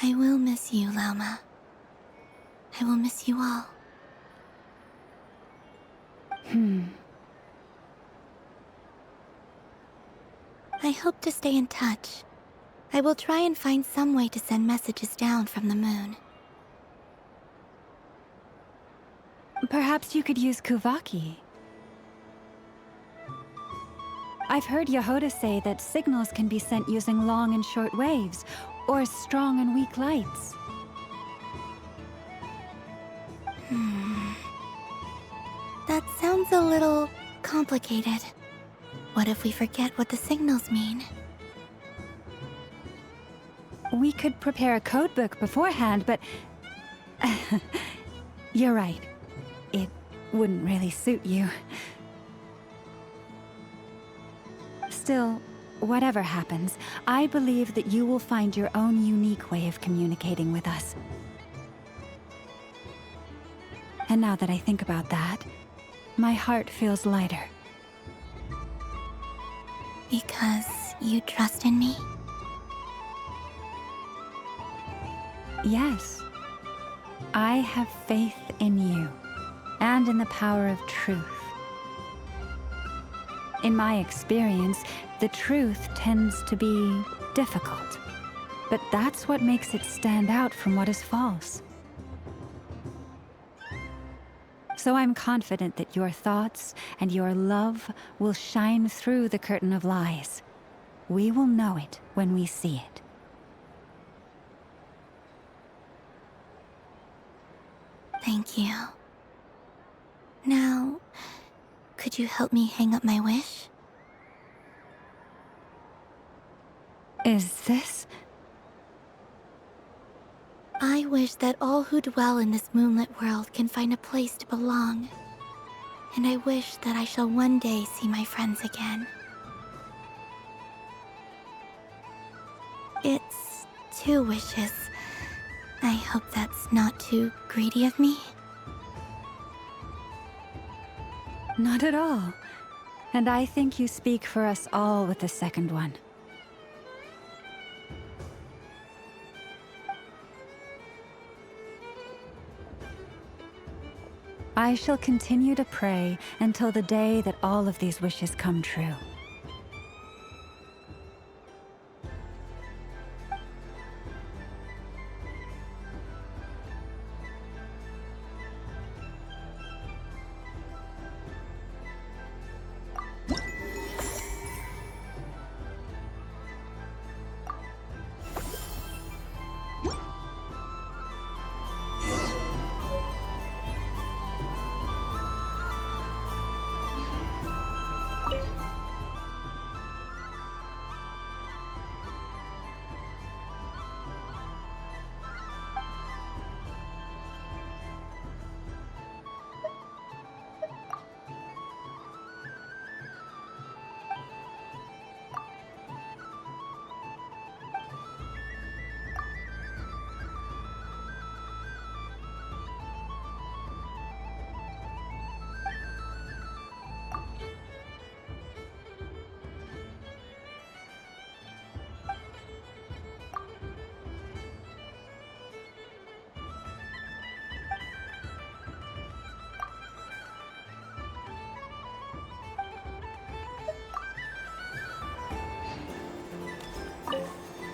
I will miss you, Lauma. I will miss you all. I hope to stay in touch. I will try and find some way to send messages down from the moon. Perhaps you could use Kuvaki. I've heard Yehoda say that signals can be sent using long and short waves, or strong and weak lights. That sounds a little complicated. What if we forget what the signals mean? We could prepare a codebook beforehand, but... You're right. It wouldn't really suit you. Still, whatever happens, I believe that you will find your own unique way of communicating with us. And now that I think about that, my heart feels lighter. Because you trust in me? Yes. I have faith in you, and in the power of truth. In my experience, the truth tends to be difficult, but that's what makes it stand out from what is false. So I'm confident that your thoughts and your love will shine through the curtain of lies. We will know it when we see it. Thank you. Now, could you help me hang up my wish? Is this? I wish that all who dwell in this moonlit world can find a place to belong. And I wish that I shall one day see my friends again. It's 2 wishes. I hope that's not too greedy of me. Not at all. And I think you speak for us all with the second one. I shall continue to pray until the day that all of these wishes come true.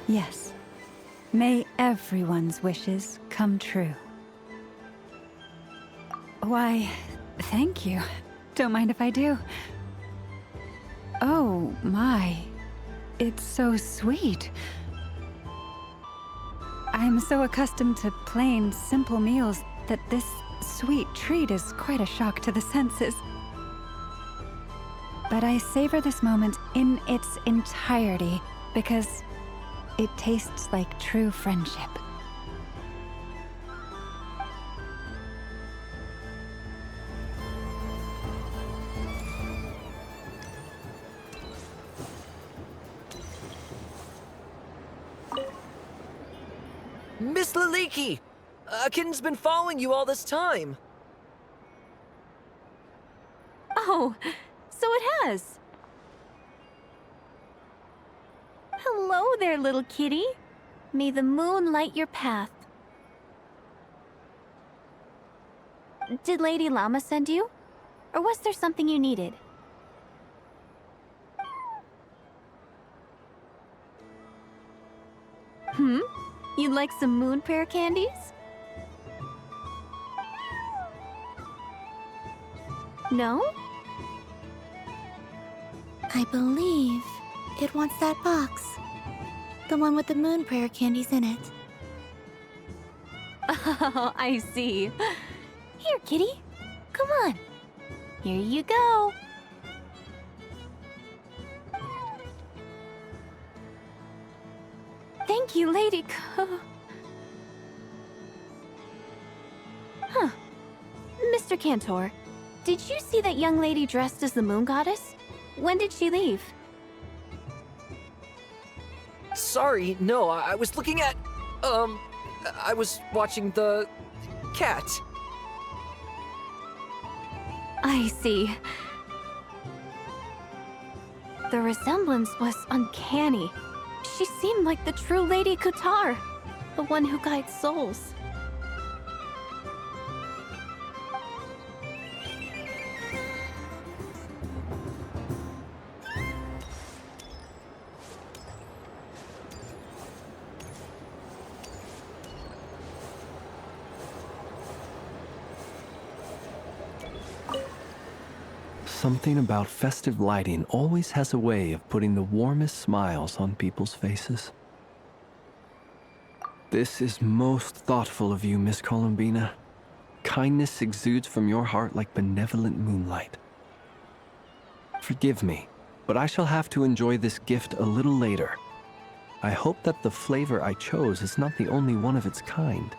Yes. May everyone's wishes come true. Why, thank you. Don't mind if I do. Oh, my. It's so sweet. I'm so accustomed to plain, simple meals that this sweet treat is quite a shock to the senses. But I savor this moment in its entirety because it tastes like true friendship. Miss Liliki! A kitten's been following you all this time. Oh, so it has. Hello there, little kitty. May the moon light your path. Did Lady Llama send you? Or was there something you needed? You'd like some moon prayer candies? No? I believe it wants that box. The one with the moon prayer candies in it. Oh, I see. Here, kitty. Come on. Here you go. Thank you, Lady Huh. Mr. Cantor, did you see that young lady dressed as the moon goddess? When did she leave? Sorry, no, I was looking at... I was watching the... cat. I see. The resemblance was uncanny. She seemed like the true Lady Kutar, the one who guides souls. Something about festive lighting always has a way of putting the warmest smiles on people's faces. This is most thoughtful of you, Miss Columbina. Kindness exudes from your heart like benevolent moonlight. Forgive me, but I shall have to enjoy this gift a little later. I hope that the flavor I chose is not the only one of its kind.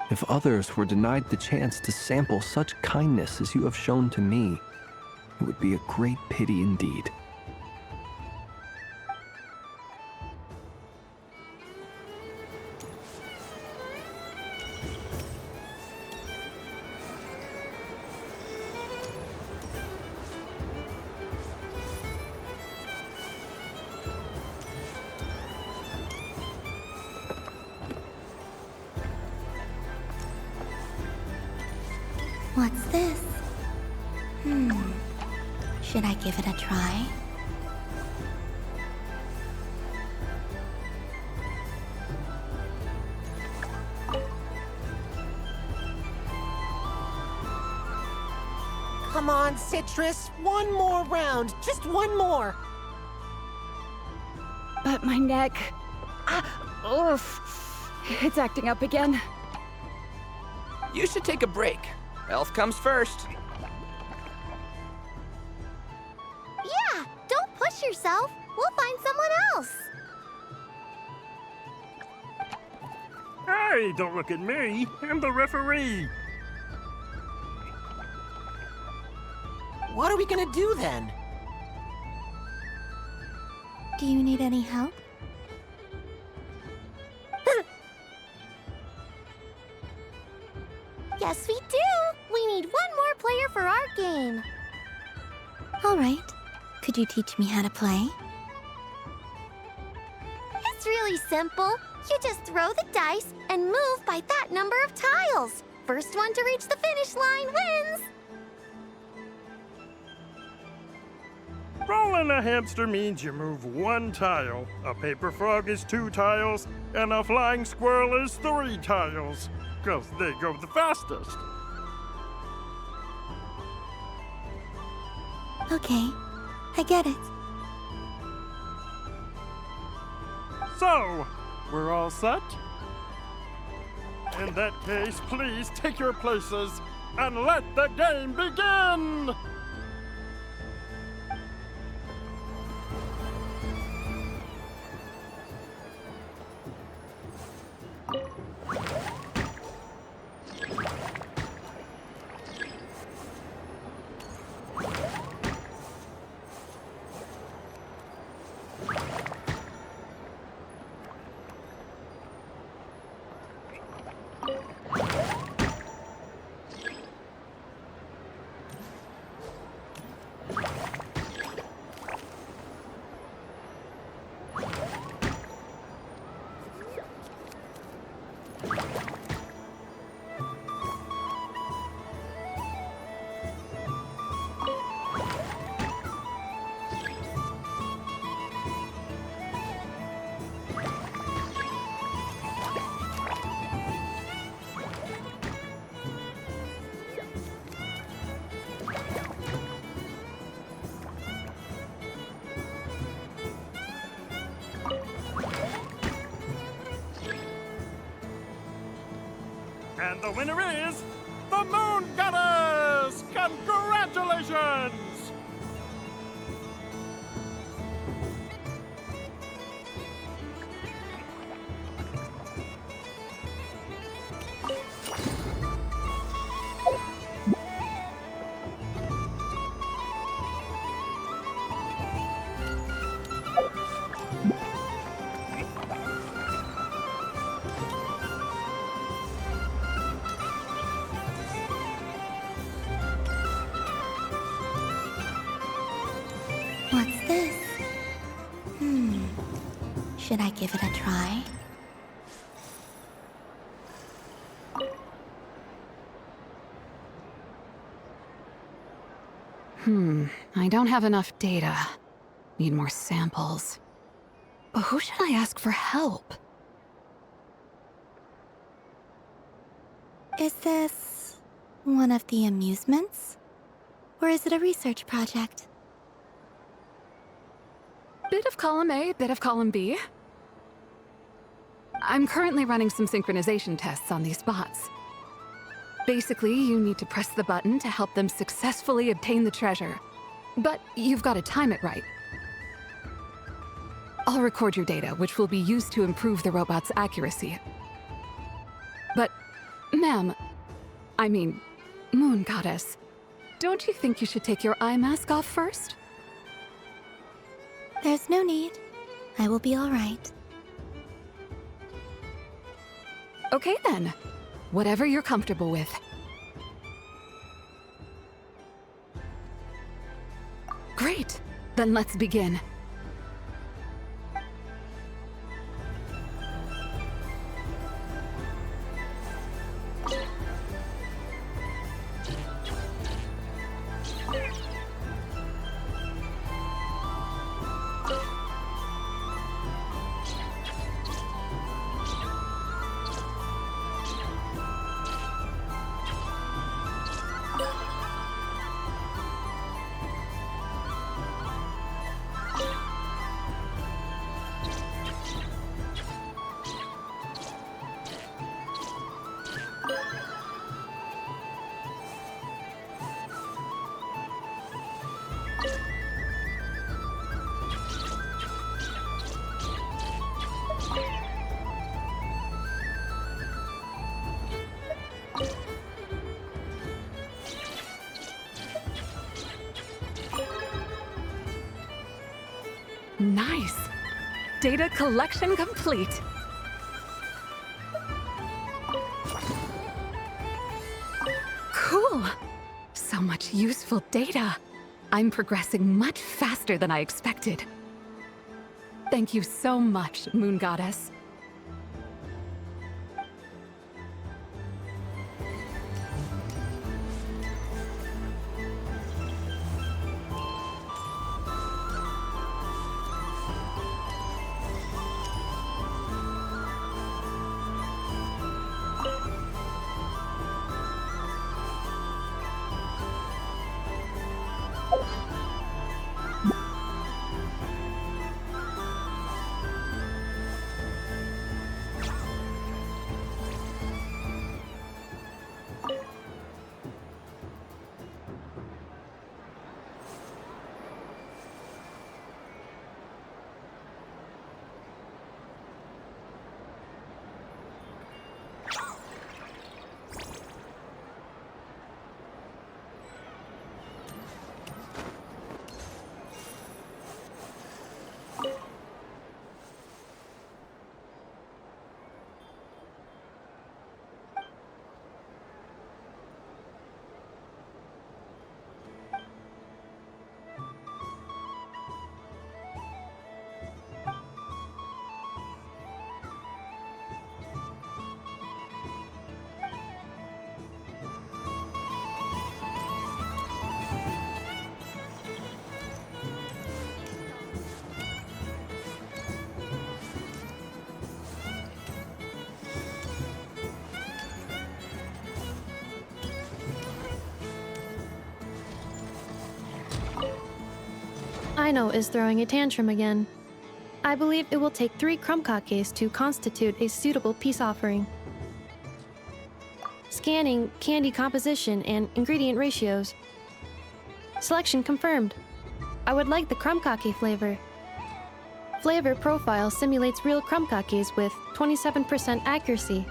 If others were denied the chance to sample such kindness as you have shown to me, it would be a great pity indeed. What's this? Should I give it a try? Come on, Citrus. One more round. Just one more. But my neck... oof. It's acting up again. You should take a break. Health comes first. Yeah, don't push yourself. We'll find someone else. Hey, don't look at me. I'm the referee. What are we gonna do then? Do you need any help? Yes, we do. We need one more player for our game. All right. Could you teach me how to play? It's really simple. You just throw the dice and move by that number of tiles. First one to reach the finish line wins. Rolling a hamster means you move one tile. A paper frog is 2 tiles, and a flying squirrel is 3 tiles. 'Cause they go the fastest. Okay, I get it. So, we're all set? In that case, please take your places and let the game begin! And the winner is the Moon Goddess! Congratulations! What's this? Should I give it a try? I don't have enough data. Need more samples. But who should I ask for help? Is this one of the amusements? Or is it a research project? Bit of column A, bit of column B. I'm currently running some synchronization tests on these bots. Basically, you need to press the button to help them successfully obtain the treasure. But you've got to time it right. I'll record your data, which will be used to improve the robot's accuracy. But, ma'am, I mean, Moon Goddess, don't you think you should take your eye mask off first? There's no need. I will be all right. Okay then. Whatever you're comfortable with. Great. Then let's begin. Nice! Data collection complete. Cool! So much useful data. I'm progressing much faster than I expected. Thank you so much, Moon Goddess. Rhino is throwing a tantrum again. I believe it will take 3 crumb-kakes to constitute a suitable peace offering. Scanning candy composition and ingredient ratios. Selection confirmed. I would like the crumb-kake flavor. Flavor profile simulates real crumb-kakes with 27% accuracy.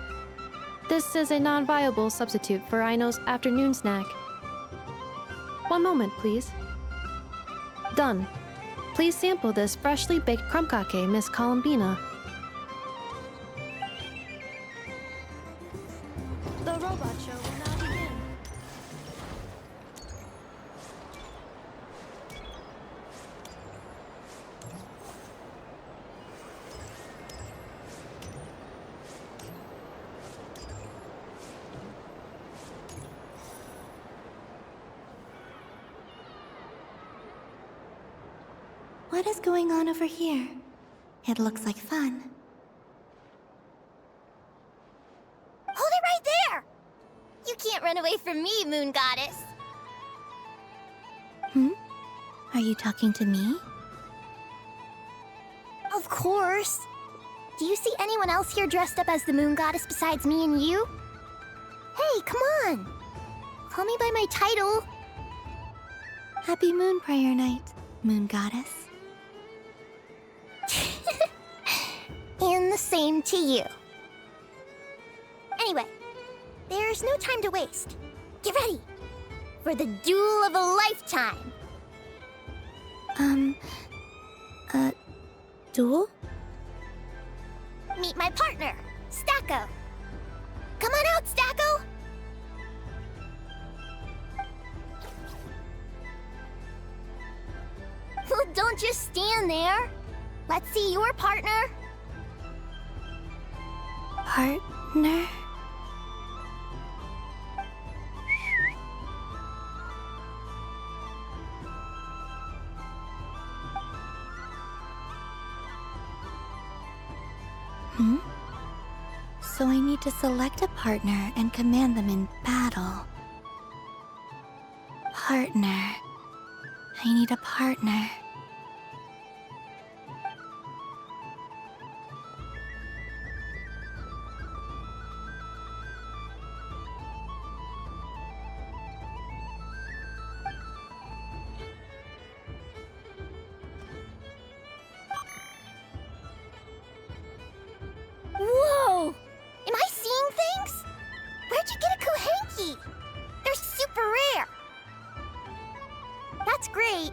This is a non-viable substitute for Rhino's afternoon snack. One moment, please. Done. Please sample this freshly baked crumb-kake, Miss Columbina. The robot show will now begin. What is going on over here? It looks like fun. Hold it right there! You can't run away from me, Moon Goddess. Are you talking to me? Of course. Do you see anyone else here dressed up as the Moon Goddess besides me and you? Hey, come on! Call me by my title. Happy Moon Prayer Night, Moon Goddess. And the same to you. Anyway, there's no time to waste. Get ready for the duel of a lifetime. Duel? Meet my partner, Stacko. Come on out, Stacko! Well, don't just stand there. Let's see your partner. Partner? So I need to select a partner and command them in battle. Partner. I need a partner. Whoa! Am I seeing things? Where'd you get a Kohenki? They're super rare. That's great,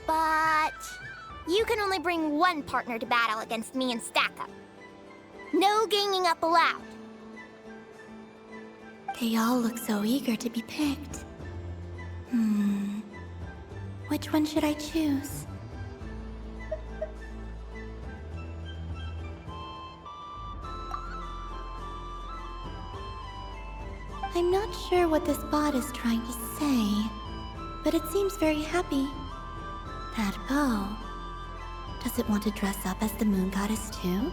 but you can only bring one partner to battle against me and Stacko. No ganging up allowed. They all look so eager to be picked. Which one should I choose? I'm not sure what this bot is trying to say, but it seems very happy. That bow. Does it want to dress up as the Moon Goddess too?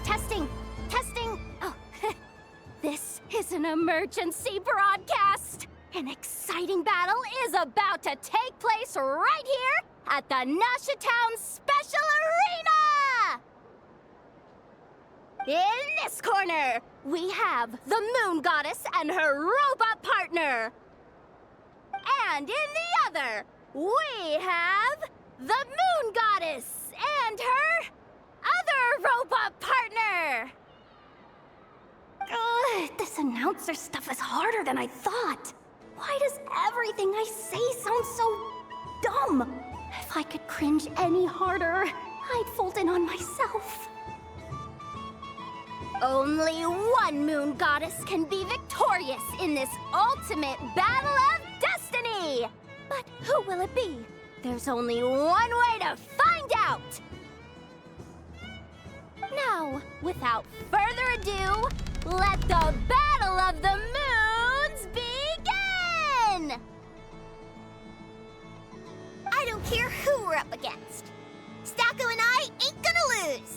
Testing! Testing! Oh, this is an emergency broadcast! An exciting battle is about to take place right here at the Nasha Town Special Arena! In this corner, we have the Moon Goddess and her robot partner. And in the other, we have the Moon Goddess and her other robot partner. Ugh, this announcer stuff is harder than I thought. Why does everything I say sound so dumb? If I could cringe any harder, I'd fold in on myself. Only one Moon Goddess can be victorious in this ultimate battle of destiny! But who will it be? There's only one way to find out! Now, without further ado, let the Battle of the Moons begin! I don't care who we're up against. Stacko and I ain't gonna lose!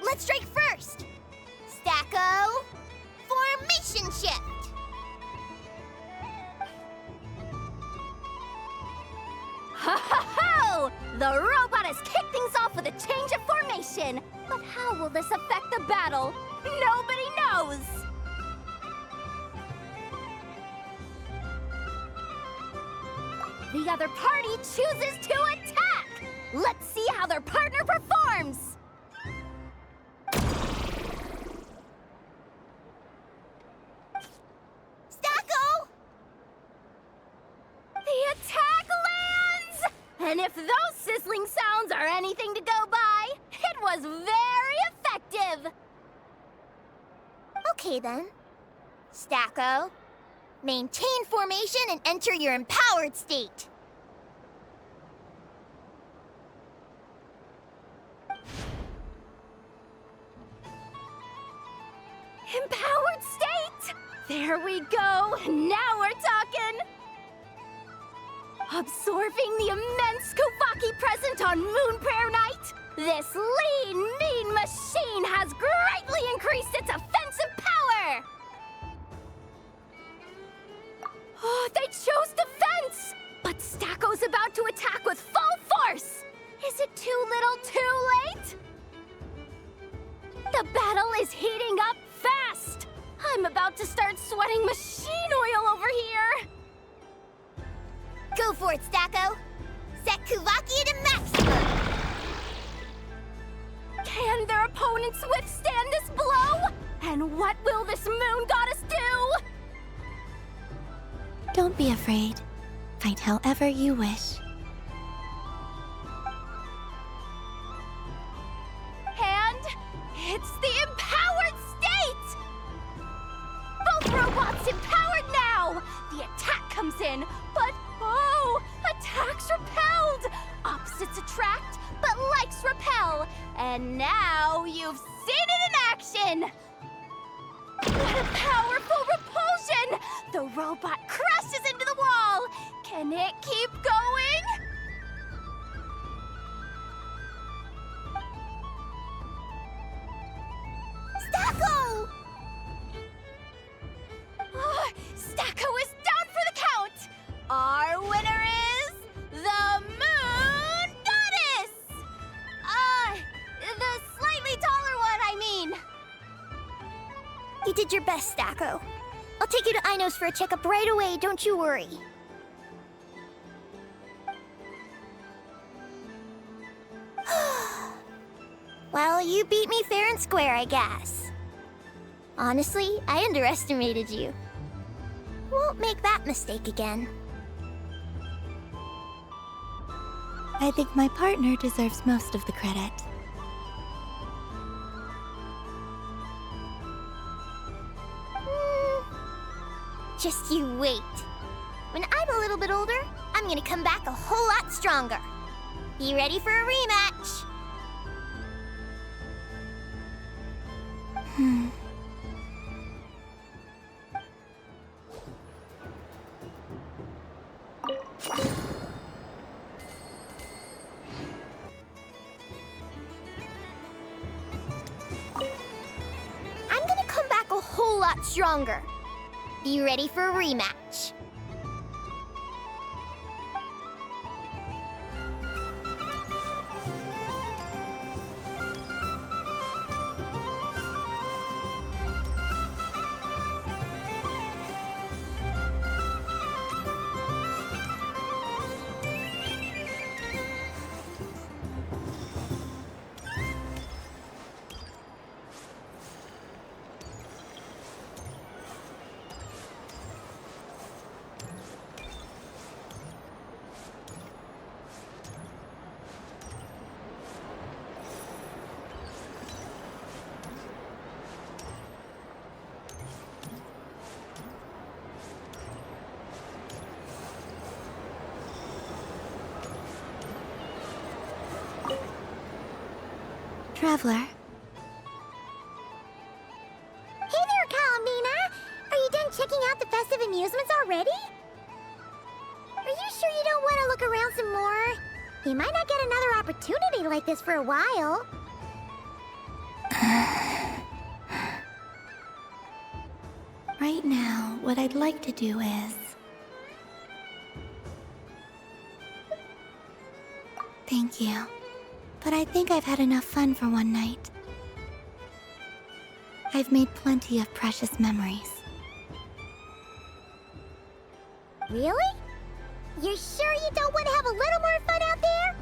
Let's strike first! Stacko! Formation shift! Ho-ho-ho! The robot has kicked things off with a change of formation. But how will this affect the battle? Nobody knows! The other party chooses to attack! Let's see how their partner performs! Stacko! The attack lands! And if those sizzling sounds are anything to go by, it was very effective! Okay then. Stacko, maintain formation and enter your empowered state. Empowered state! There we go! Now we're talking! Absorbing the immense Kuvaki present on Moon Prayer Night, this lean, mean machine has greatly increased its offensive power! Oh, they chose defense! But Stacko's about to attack with full force! Is it too little too late? The battle is heating up fast! I'm about to start sweating machine oil over here! Go for it, Stacko! Set Kuvaki to maximum! Can their opponents withstand this blow? And what will this moon goddess do? Don't be afraid. Fight however you wish. And it's the empowered state! Both robots empowered now! The attack comes in, but oh, attacks repelled! Opposites attract, but likes repel. And now you've seen it in action! What a powerful repulsion! The robot crashes into the wall! Can it keep going? Stacko! Oh, Stacko is down for the count! Our winner is the Moon Goddess! The slightly taller one, I mean. You did your best, Stacko. I'll take you to Ainos for a checkup right away, don't you worry. Well, you beat me fair and square, I guess. Honestly, I underestimated you. Won't make that mistake again. I think my partner deserves most of the credit. Just you wait. When I'm a little bit older, I'm gonna come back a whole lot stronger. Be ready for a rematch. I'm gonna come back a whole lot stronger. Be ready for a rematch. Traveler. Hey there, Calamina! Are you done checking out the festive amusements already? Are you sure you don't want to look around some more? You might not get another opportunity like this for a while. Right now, what I'd like to do is... Thank you. But I think I've had enough fun for one night. I've made plenty of precious memories. Really? You're sure you don't want to have a little more fun out there?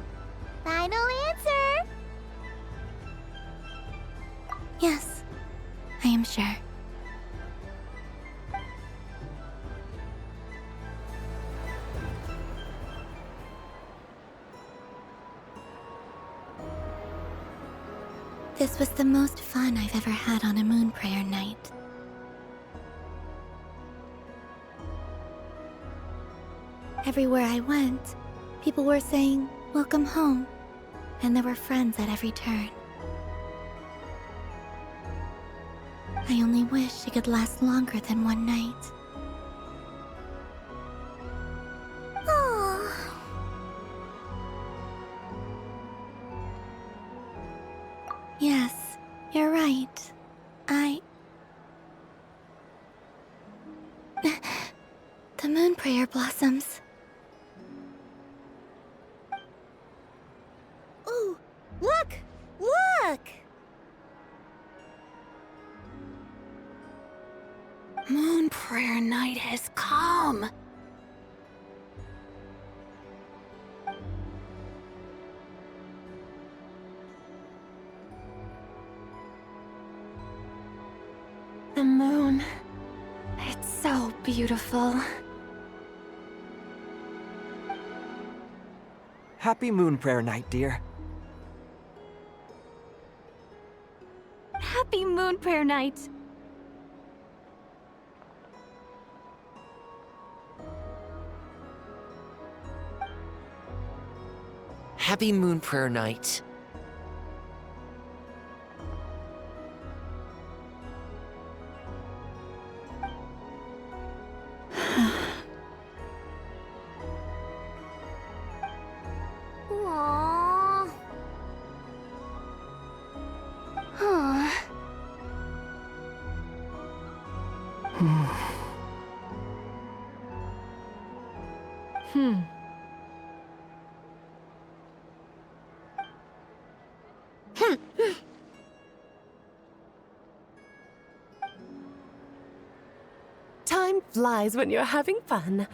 Final answer! Yes, I am sure. This was the most fun I've ever had on a moon prayer night. Everywhere I went, people were saying, "Welcome home," and there were friends at every turn. I only wish it could last longer than one night. Aww. Yes, you're right. The moon prayer blossoms. Ooh, look! Look! Moon prayer night has come. The moon. It's so beautiful. Happy Moon Prayer Night, dear. Happy moon prayer night. Happy Moon Prayer Night. Aww. Huh. Time flies when you're having fun.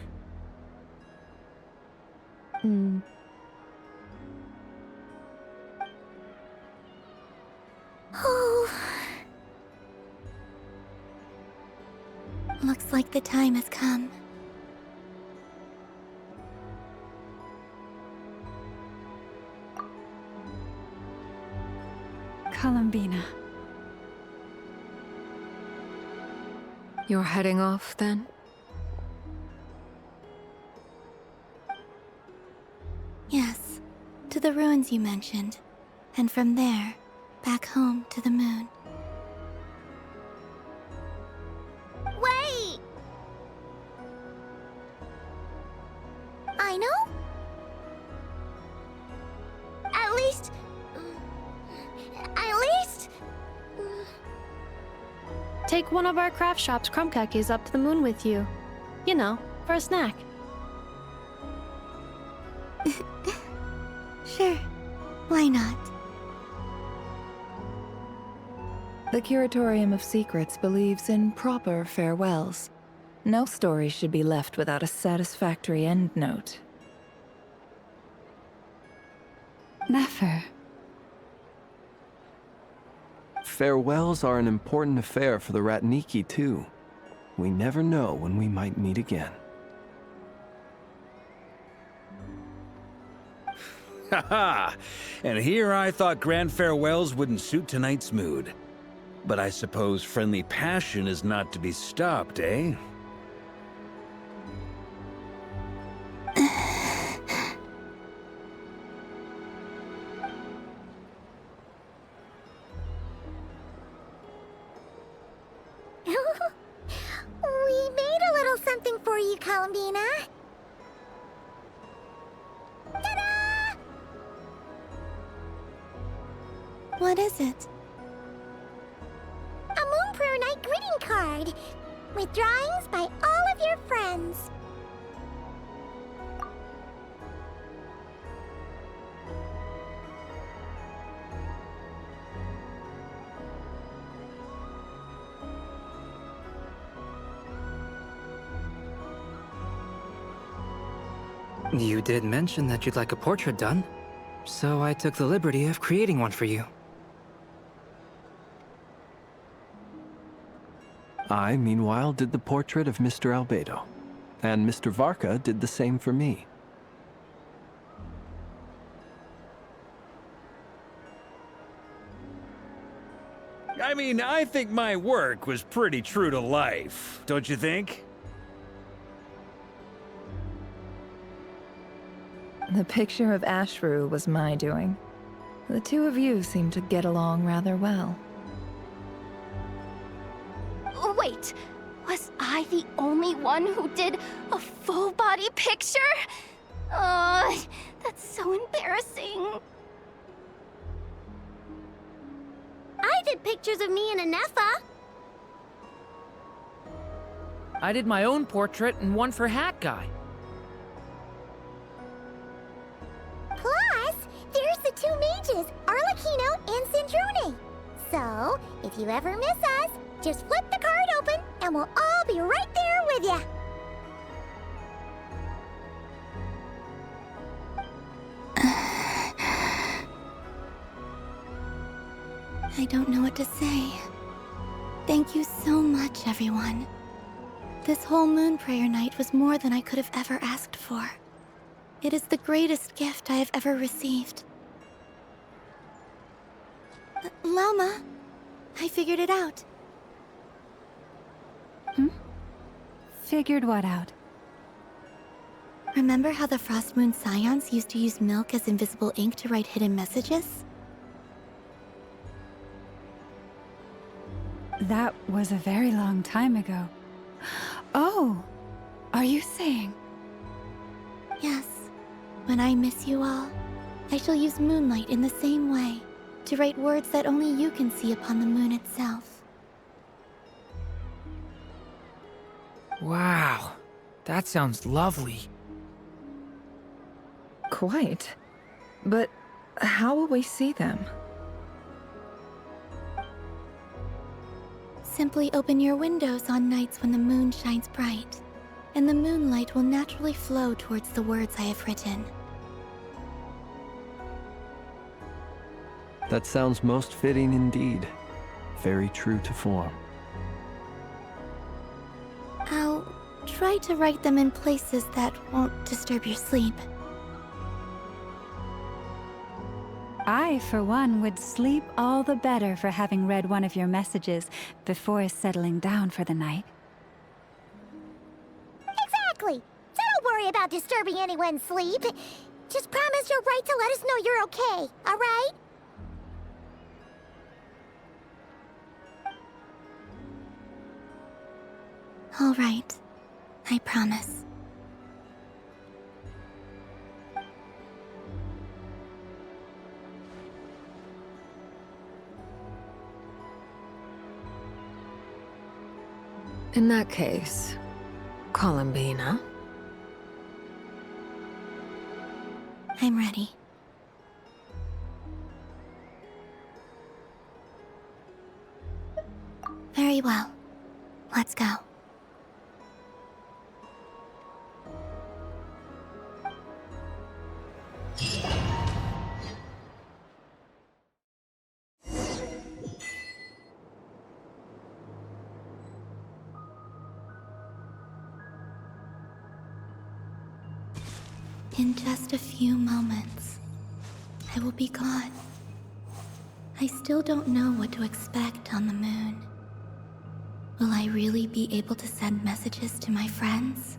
Oh. Looks like the time has come. Columbina. You're heading off, then? Yes, to the ruins you mentioned. And from there, back home to the moon. Wait! I know? At least... Take one of our craft shop's crumb cookies up to the moon with you. You know, for a snack. Sure, why not? The Curatorium of Secrets believes in proper farewells. No story should be left without a satisfactory endnote. Never. Farewells are an important affair for the Ratniki, too. We never know when we might meet again. Haha! And here I thought grand farewells wouldn't suit tonight's mood. But I suppose friendly passion is not to be stopped, eh? We made a little something for you, Columbina. Ta-da! What is it? A Moon Prayer Night greeting card. with drawings by all of your friends. You did mention that you'd like a portrait done, so I took the liberty of creating one for you. I, meanwhile, did the portrait of Mr. Albedo, and Mr. Varka did the same for me. I mean, I think my work was pretty true to life, don't you think? The picture of Ashru was my doing. The two of you seem to get along rather well. Wait, was I the only one who did a full-body picture? That's so embarrassing. I did pictures of me and Anefa. I did my own portrait and one for Hat Guy. Plus, there's the two mages, Arlecchino and Sandrone. So, if you ever miss us, just flip the card open and we'll all be right there with ya. I don't know what to say. Thank you so much, everyone. This whole moon prayer night was more than I could have ever asked for. It is the greatest gift I have ever received. Lama, I figured it out. Figured what out? Remember how the Frost Moon Scions used to use milk as invisible ink to write hidden messages? That was a very long time ago. Oh, are you saying? Yes. When I miss you all, I shall use moonlight in the same way, to write words that only you can see upon the moon itself. Wow, that sounds lovely. Quite. But how will we see them? Simply open your windows on nights when the moon shines bright, and the moonlight will naturally flow towards the words I have written. That sounds most fitting indeed. Very true to form. I'll try to write them in places that won't disturb your sleep. I, for one, would sleep all the better for having read one of your messages before settling down for the night. Exactly. So don't worry about disturbing anyone's sleep. Just promise you'll write to let us know you're okay, all right? All right. I promise. In that case, Columbina? I'm ready. Very well. Let's go. In just a few moments, I will be gone. I still don't know what to expect on the moon. Will I really be able to send messages to my friends?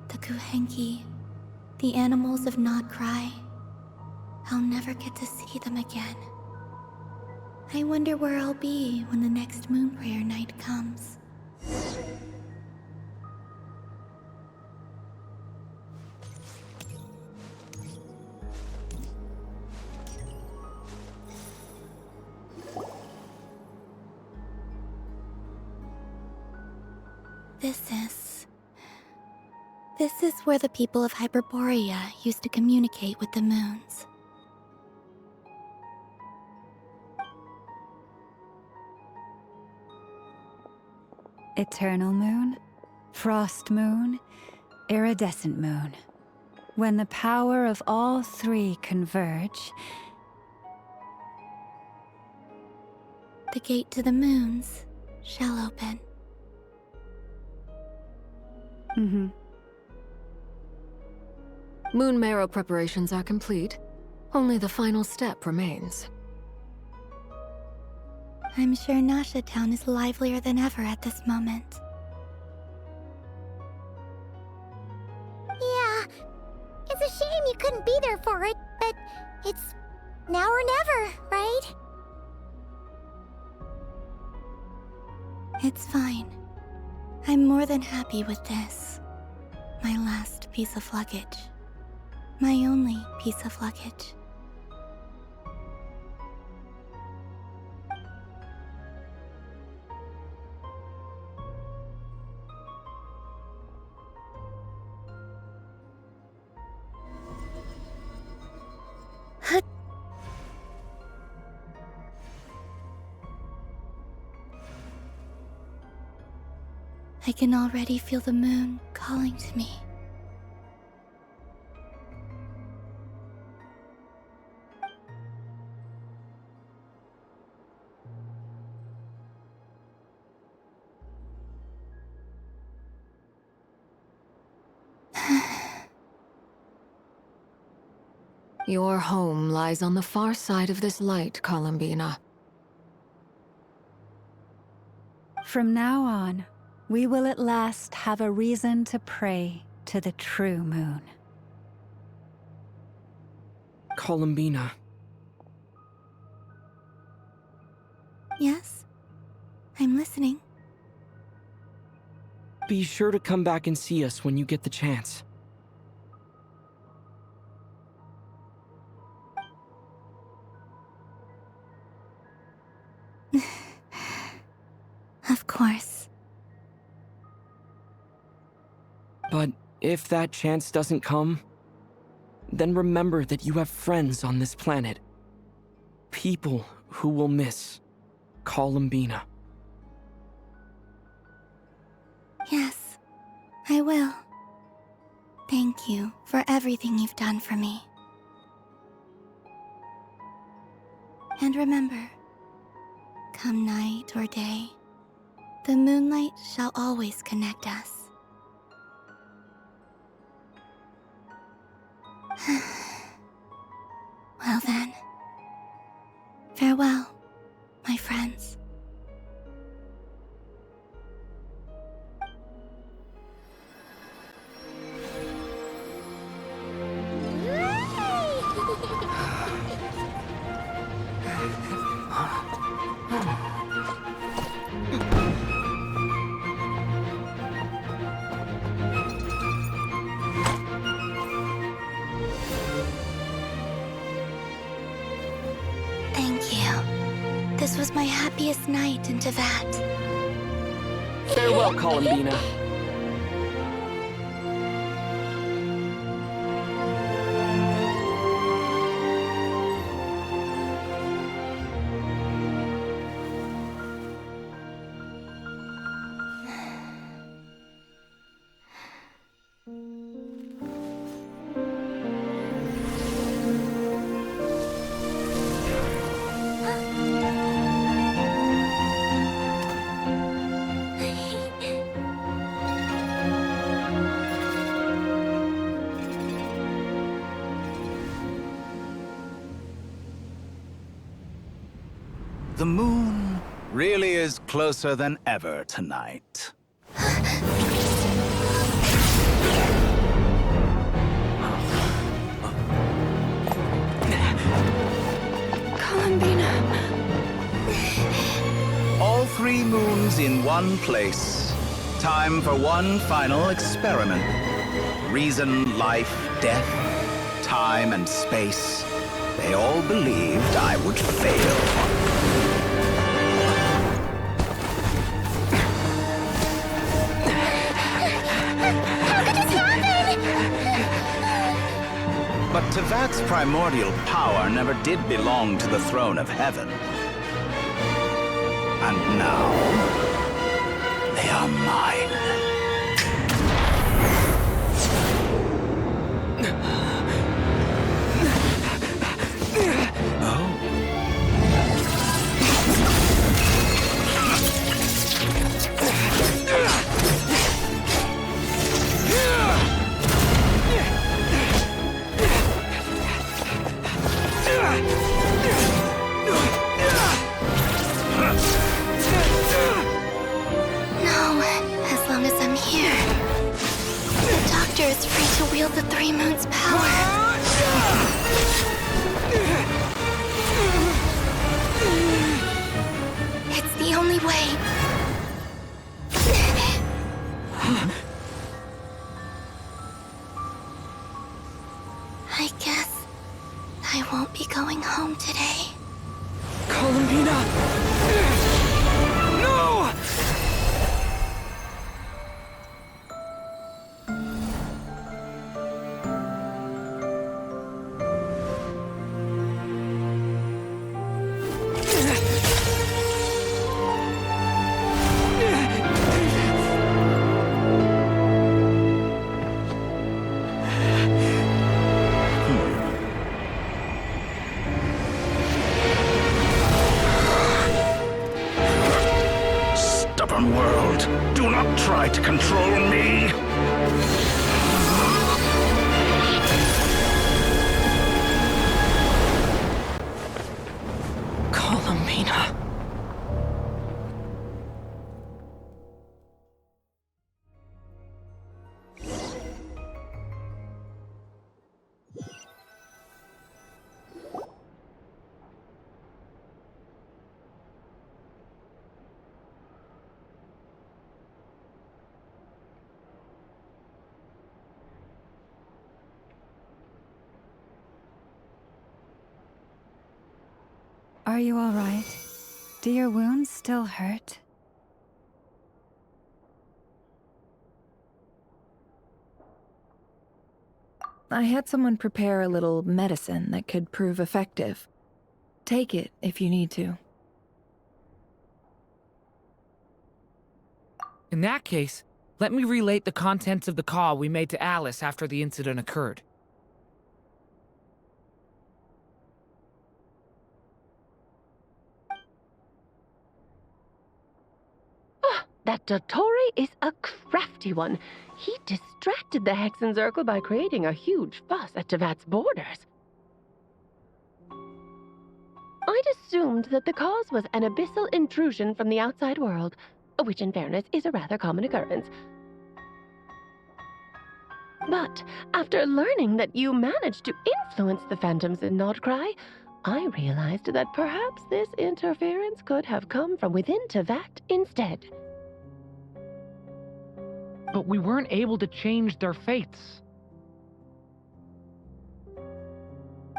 The Kuhenki, the animals of Nod Cry. I'll never get to see them again. I wonder where I'll be when the next moon prayer night comes. This is where the people of Hyperborea used to communicate with the moons. Eternal moon, frost moon, iridescent moon. When the power of all three converge, the gate to the moons shall open. Moon marrow preparations are complete. Only the final step remains. I'm sure Nasha Town is livelier than ever at this moment. Yeah, it's a shame you couldn't be there for it, but it's now or never, right? It's fine. I'm more than happy with this. My last piece of luggage. My only piece of luggage. I can already feel the moon calling to me. Your home lies on the far side of this light, Columbina. from now on, we will at last have a reason to pray to the true moon. Columbina. Yes? I'm listening. Be sure to come back and see us when you get the chance. Of course. But if that chance doesn't come, then remember that you have friends on this planet. People who will miss Columbina. Yes, I will. Thank you for everything you've done for me. And remember, come night or day, the moonlight shall always connect us. Well then, farewell, my friends. Thank you. This was my happiest night in Teyvat. Farewell, Columbina. The moon really is closer than ever tonight. Columbina. All 3 moons in one place. Time for one final experiment. Reason, life, death, time, and space. They all believed I would fail. Teyvat's primordial power never did belong to the throne of heaven. And now, they are mine. Is free to wield the Three Moons' power. It's the only way. I guess I won't be going home today. Columbina! No! World, do not try to control me! Columbina. Are you all right? Do your wounds still hurt? I had someone prepare a little medicine that could prove effective. Take it if you need to. In that case, let me relate the contents of the call we made to Alice after the incident occurred. That Dottore is a crafty one. He distracted the Hexen Circle by creating a huge fuss at Teyvat's borders. I'd assumed that the cause was an abyssal intrusion from the outside world, which in fairness is a rather common occurrence. But after learning that you managed to influence the phantoms in Nodcry, I realized that perhaps this interference could have come from within Teyvat instead. But we weren't able to change their fates.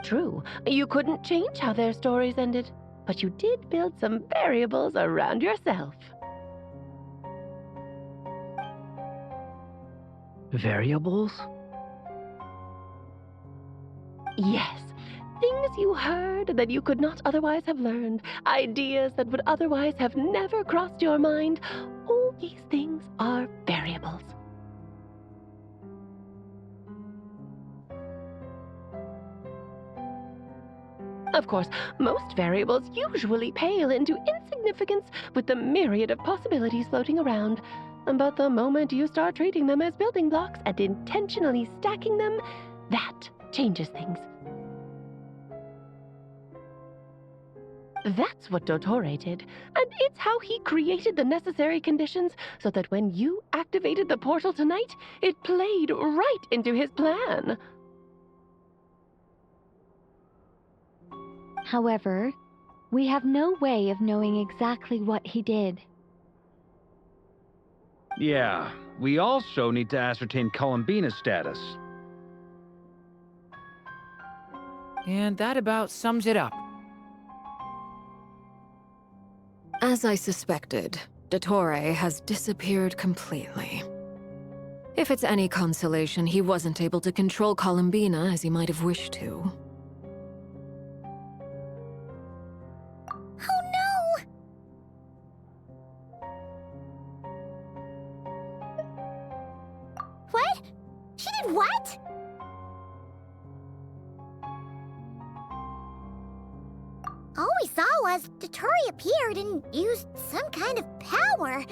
True, you couldn't change how their stories ended, but you did build some variables around yourself. Variables? Yes. Things you heard that you could not otherwise have learned. Ideas that would otherwise have never crossed your mind. All these things are variables. Of course, most variables usually pale into insignificance with the myriad of possibilities floating around. But the moment you start treating them as building blocks and intentionally stacking them, that changes things. That's what Dottore did, and it's how he created the necessary conditions so that when you activated the portal tonight, it played right into his plan. However, we have no way of knowing exactly what he did. Yeah, we also need to ascertain Columbina's status. And that about sums it up. As I suspected, Dottore has disappeared completely. If it's any consolation, he wasn't able to control Columbina as he might have wished to. Oh no! What? She did what? All we saw was Dotori appeared and used some kind of power.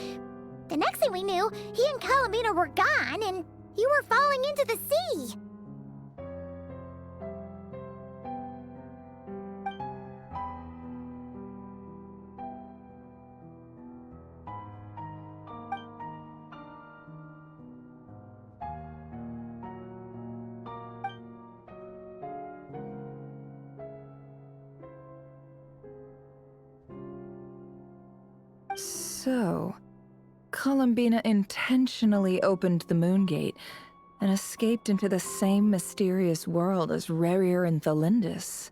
The next thing we knew, he and Columbina were gone, and you were falling into the sea. So, Columbina intentionally opened the moon gate and escaped into the same mysterious world as Rerir and Thelindis.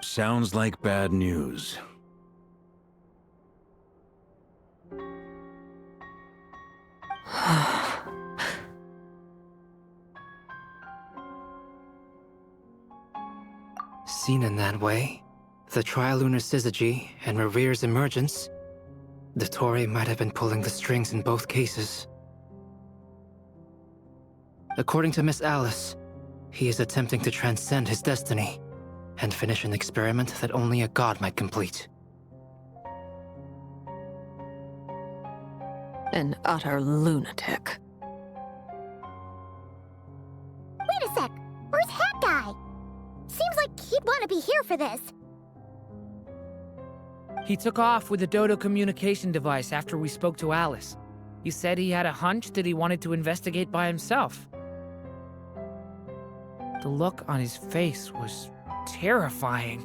Sounds like bad news. Seen in that way, the trilunar syzygy and Rerir's emergence, Dotori might have been pulling the strings in both cases. According to Miss Alice, he is attempting to transcend his destiny and finish an experiment that only a god might complete. An utter lunatic. Wait a sec, where's Hat Guy? Seems like he'd want to be here for this. He took off with the Dodo communication device after we spoke to Alice. He said he had a hunch that he wanted to investigate by himself. The look on his face was terrifying.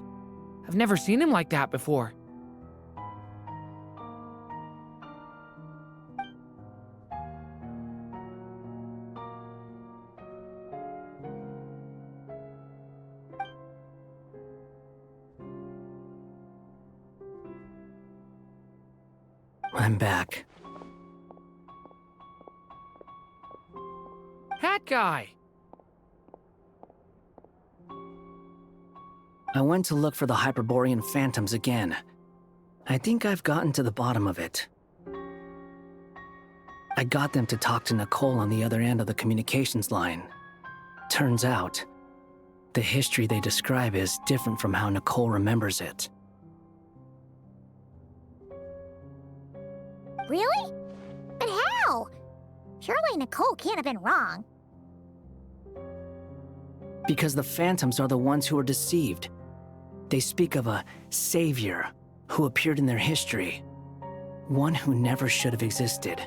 I've never seen him like that before. I'm back. Hat Guy! I went to look for the Hyperborean phantoms again. I think I've gotten to the bottom of it. I got them to talk to Nicole on the other end of the communications line. Turns out, the history they describe is different from how Nicole remembers it. Really? But how? Surely Nicole can't have been wrong. Because the phantoms are the ones who are deceived. They speak of a savior who appeared in their history. One who never should have existed.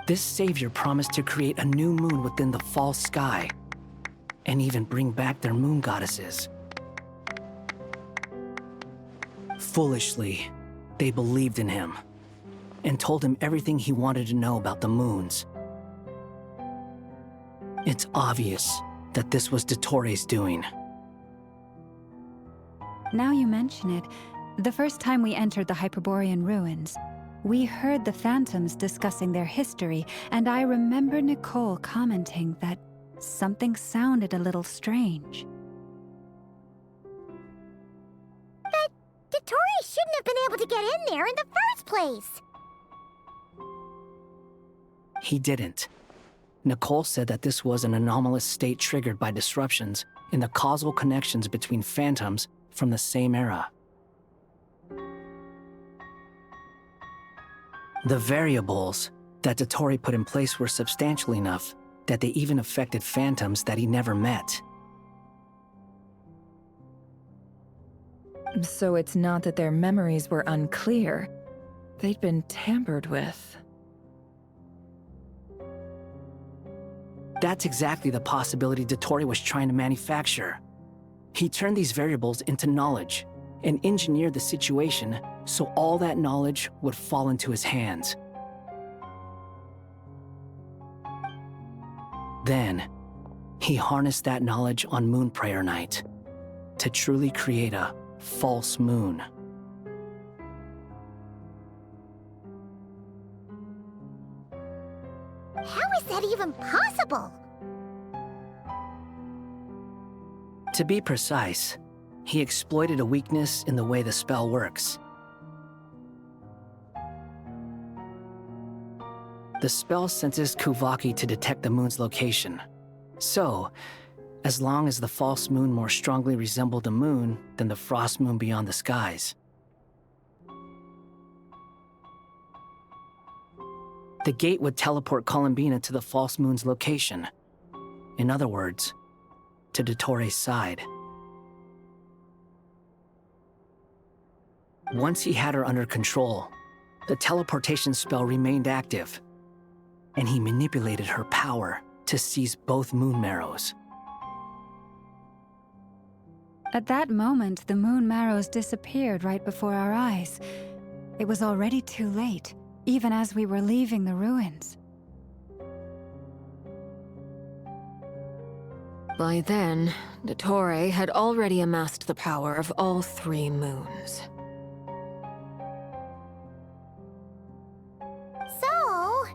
This savior promised to create a new moon within the false sky, and even bring back their moon goddesses. Foolishly, they believed in him, and told him everything he wanted to know about the moons. It's obvious that this was Dotori's doing. Now you mention it, the first time we entered the Hyperborean ruins, we heard the phantoms discussing their history, and I remember Nicole commenting that something sounded a little strange. But Dotori shouldn't have been able to get in there in the first place! He didn't. Nicole said that this was an anomalous state triggered by disruptions in the causal connections between phantoms from the same era. The variables that Dotori put in place were substantial enough that they even affected phantoms that he never met. So it's not that their memories were unclear. They'd been tampered with. That's exactly the possibility Dotori was trying to manufacture. He turned these variables into knowledge and engineered the situation so all that knowledge would fall into his hands. Then, he harnessed that knowledge on Moon Prayer Night to truly create a false moon. even possible? To be precise, he exploited a weakness in the way the spell works. The spell senses Kuvaki to detect the moon's location. So, as long as the false moon more strongly resembled the moon than the frost moon beyond the skies. The gate would teleport Columbina to the false moon's location. In other words, to Dottore side. Once he had her under control, the teleportation spell remained active, and he manipulated her power to seize both moon marrows. At that moment, the moon marrows disappeared right before our eyes. It was already too late, even as we were leaving the ruins. By then, Dottore had already amassed the power of all 3 moons. So,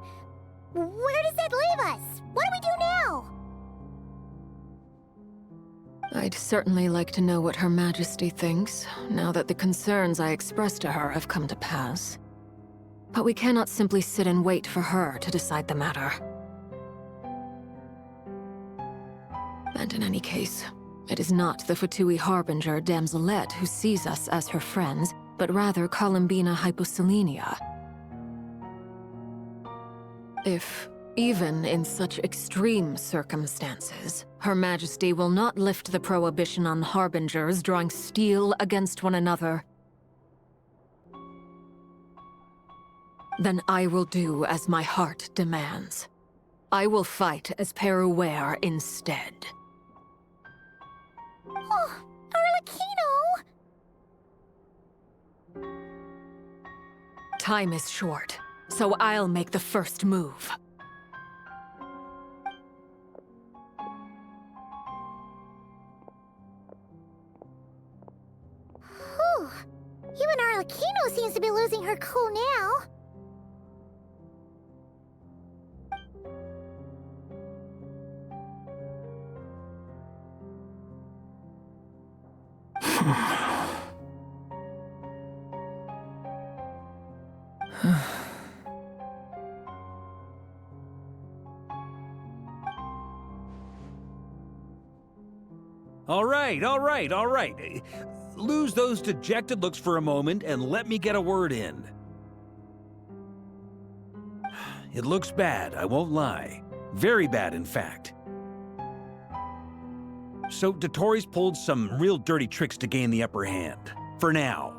where does that leave us? What do we do now? I'd certainly like to know what Her Majesty thinks, now that the concerns I expressed to her have come to pass. But we cannot simply sit and wait for her to decide the matter. And in any case, it is not the Fatui Harbinger Damselette who sees us as her friends, but rather Columbina Hyposelenia. If, even in such extreme circumstances, Her Majesty will not lift the prohibition on Harbingers drawing steel against one another, then I will do as my heart demands. I will fight as Peruware instead. Oh, Arlecchino! Time is short, so I'll make the first move. Whew. Even Arlecchino seems to be losing her cool now. All right. Lose those dejected looks for a moment and let me get a word in. It looks bad, I won't lie. Very bad, in fact. So Dottore's pulled some real dirty tricks to gain the upper hand. For now.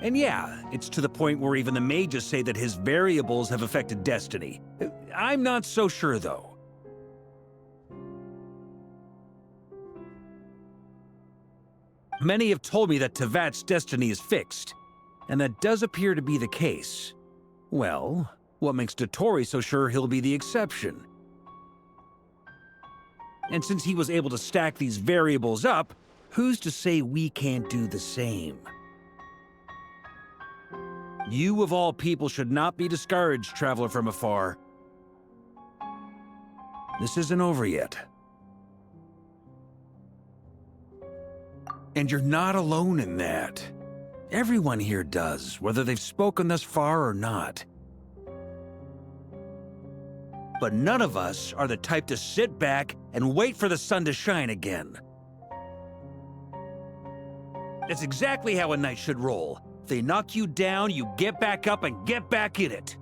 And yeah, it's to the point where even the mages say that his variables have affected destiny. I'm not so sure, though. Many have told me that Teyvat's destiny is fixed, and that does appear to be the case. Well, what makes Dottore so sure he'll be the exception? And since he was able to stack these variables up, who's to say we can't do the same? You of all people should not be discouraged, traveler from afar. This isn't over yet. And you're not alone in that. Everyone here does, whether they've spoken thus far or not. But none of us are the type to sit back and wait for the sun to shine again. That's exactly how a knight should roll. If they knock you down, you get back up and get back in it.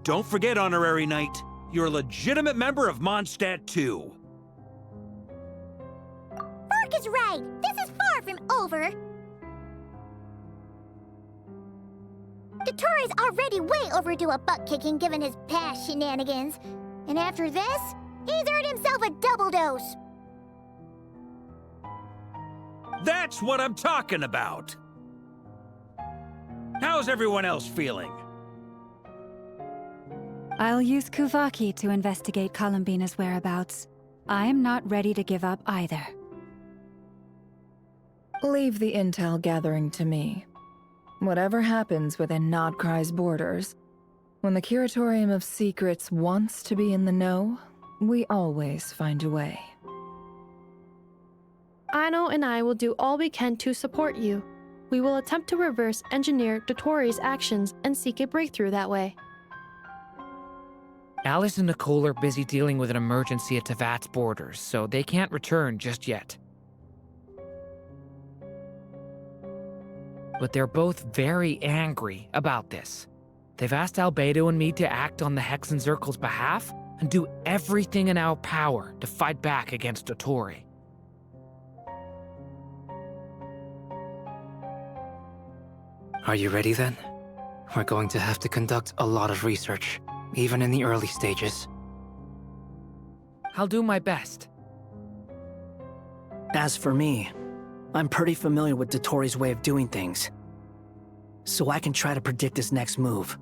Don't forget, honorary knight, you're a legitimate member of Mondstadt too. Burke is right. This is far from over. Dottore's already way overdue a butt-kicking given his past shenanigans. And after this, he's earned himself a double dose. That's what I'm talking about! How's everyone else feeling? I'll use Kuvaki to investigate Columbina's whereabouts. I am not ready to give up either. Leave the intel gathering to me. Whatever happens within Nodcry's borders, When the Curatorium of Secrets wants to be in the know, we always find a way. Ano and I will do all we can to support you. We will attempt to reverse engineer Dotori's actions and seek a breakthrough that way. Alice and Nicole are busy dealing with an emergency at Teyvat's borders, so they can't return just yet. But they're both very angry about this. They've asked Albedo and me to act on the Hexen Circle's behalf and do everything in our power to fight back against Dotori. Are you ready then? We're going to have to conduct a lot of research, even in the early stages. I'll do my best. As for me, I'm pretty familiar with Dotori's way of doing things, so I can try to predict his next move.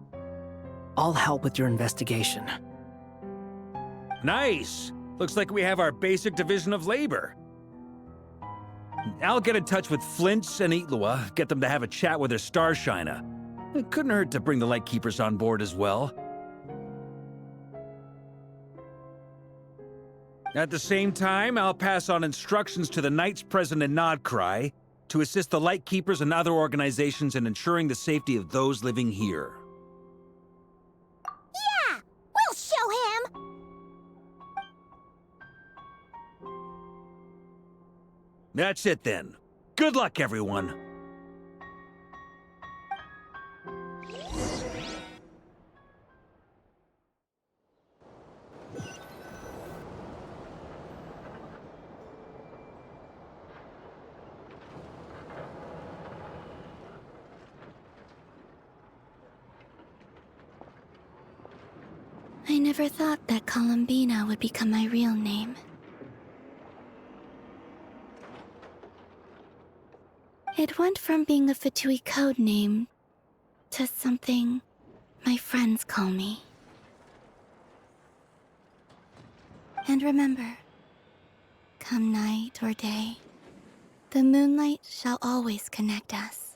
I'll help with your investigation. Nice! Looks like we have our basic division of labor. I'll get in touch with Flints and Itlua, get them to have a chat with their Starshiner. It couldn't hurt to bring the Lightkeepers on board as well. At the same time, I'll pass on instructions to the Knights present in Nodcry to assist the Lightkeepers and other organizations in ensuring the safety of those living here. Yeah! We'll show him! That's it then. Good luck, everyone. I never thought that Columbina would become my real name. It went from being a Fatui code name to something my friends call me. And remember, come night or day, the moonlight shall always connect us.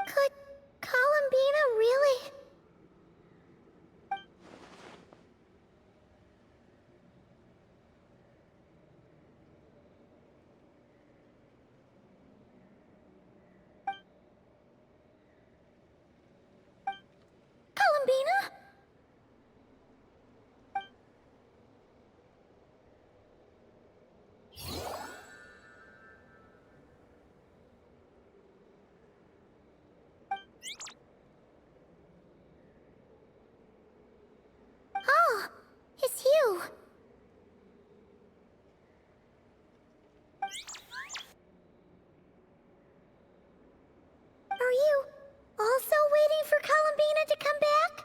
Could Columbina really? Columbina? Oh, it's you. Are you also waiting for Columbina to come back?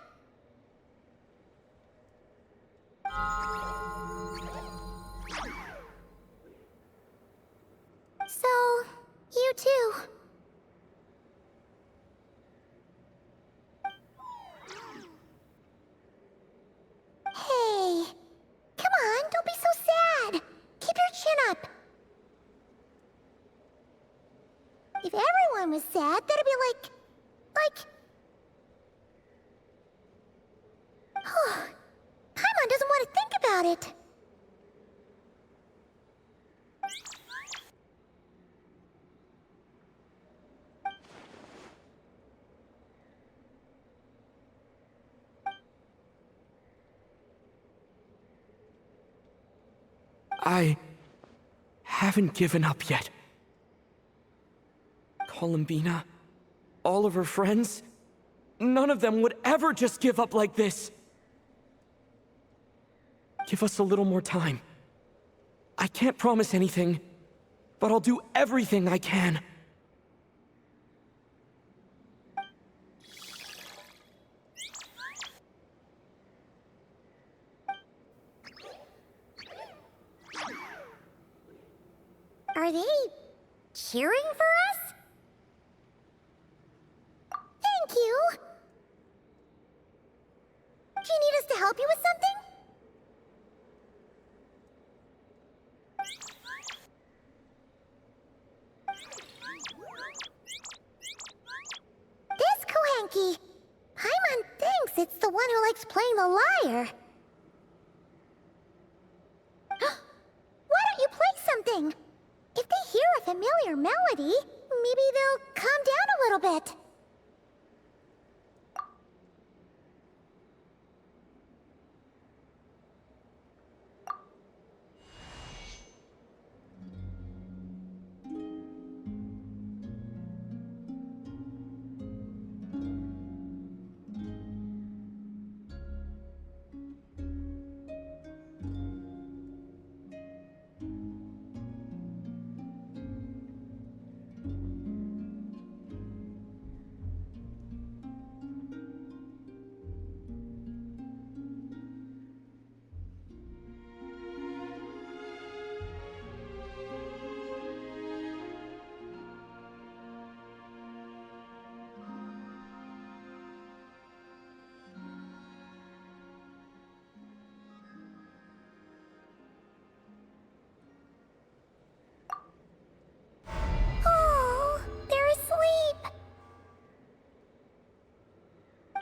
too. Hey, come on, don't be so sad. Keep your chin up. If everyone was sad, that'd be like... Paimon doesn't want to think about it. I haven't given up yet. Columbina, all of her friends, none of them would ever just give up like this. Give us a little more time. I can't promise anything, but I'll do everything I can. Are they cheering for us? Thank you. Do you need us to help you with something? This Kohenki. Paimon thinks it's the one who likes playing the lyre. Why don't you play something? If they hear a familiar melody, maybe they'll calm down a little bit.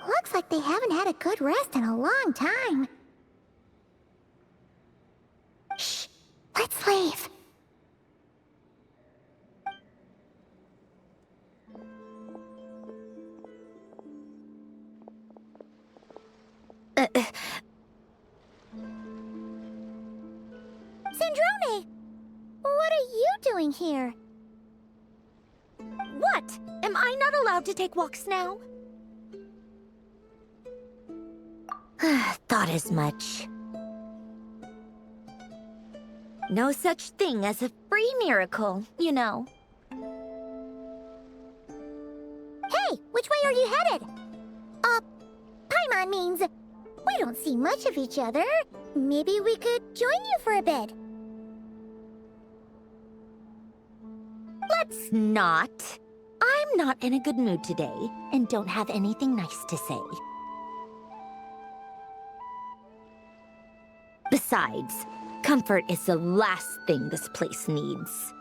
Looks like they haven't had a good rest in a long time. Shh! Let's leave. Sandrone! What are you doing here? What? Am I not allowed to take walks now? Thought as much. No such thing as a free miracle, you know. Hey, which way are you headed? Paimon means we don't see much of each other. Maybe we could join you for a bit. Let's not. I'm not in a good mood today, and don't have anything nice to say. Besides, comfort is the last thing this place needs.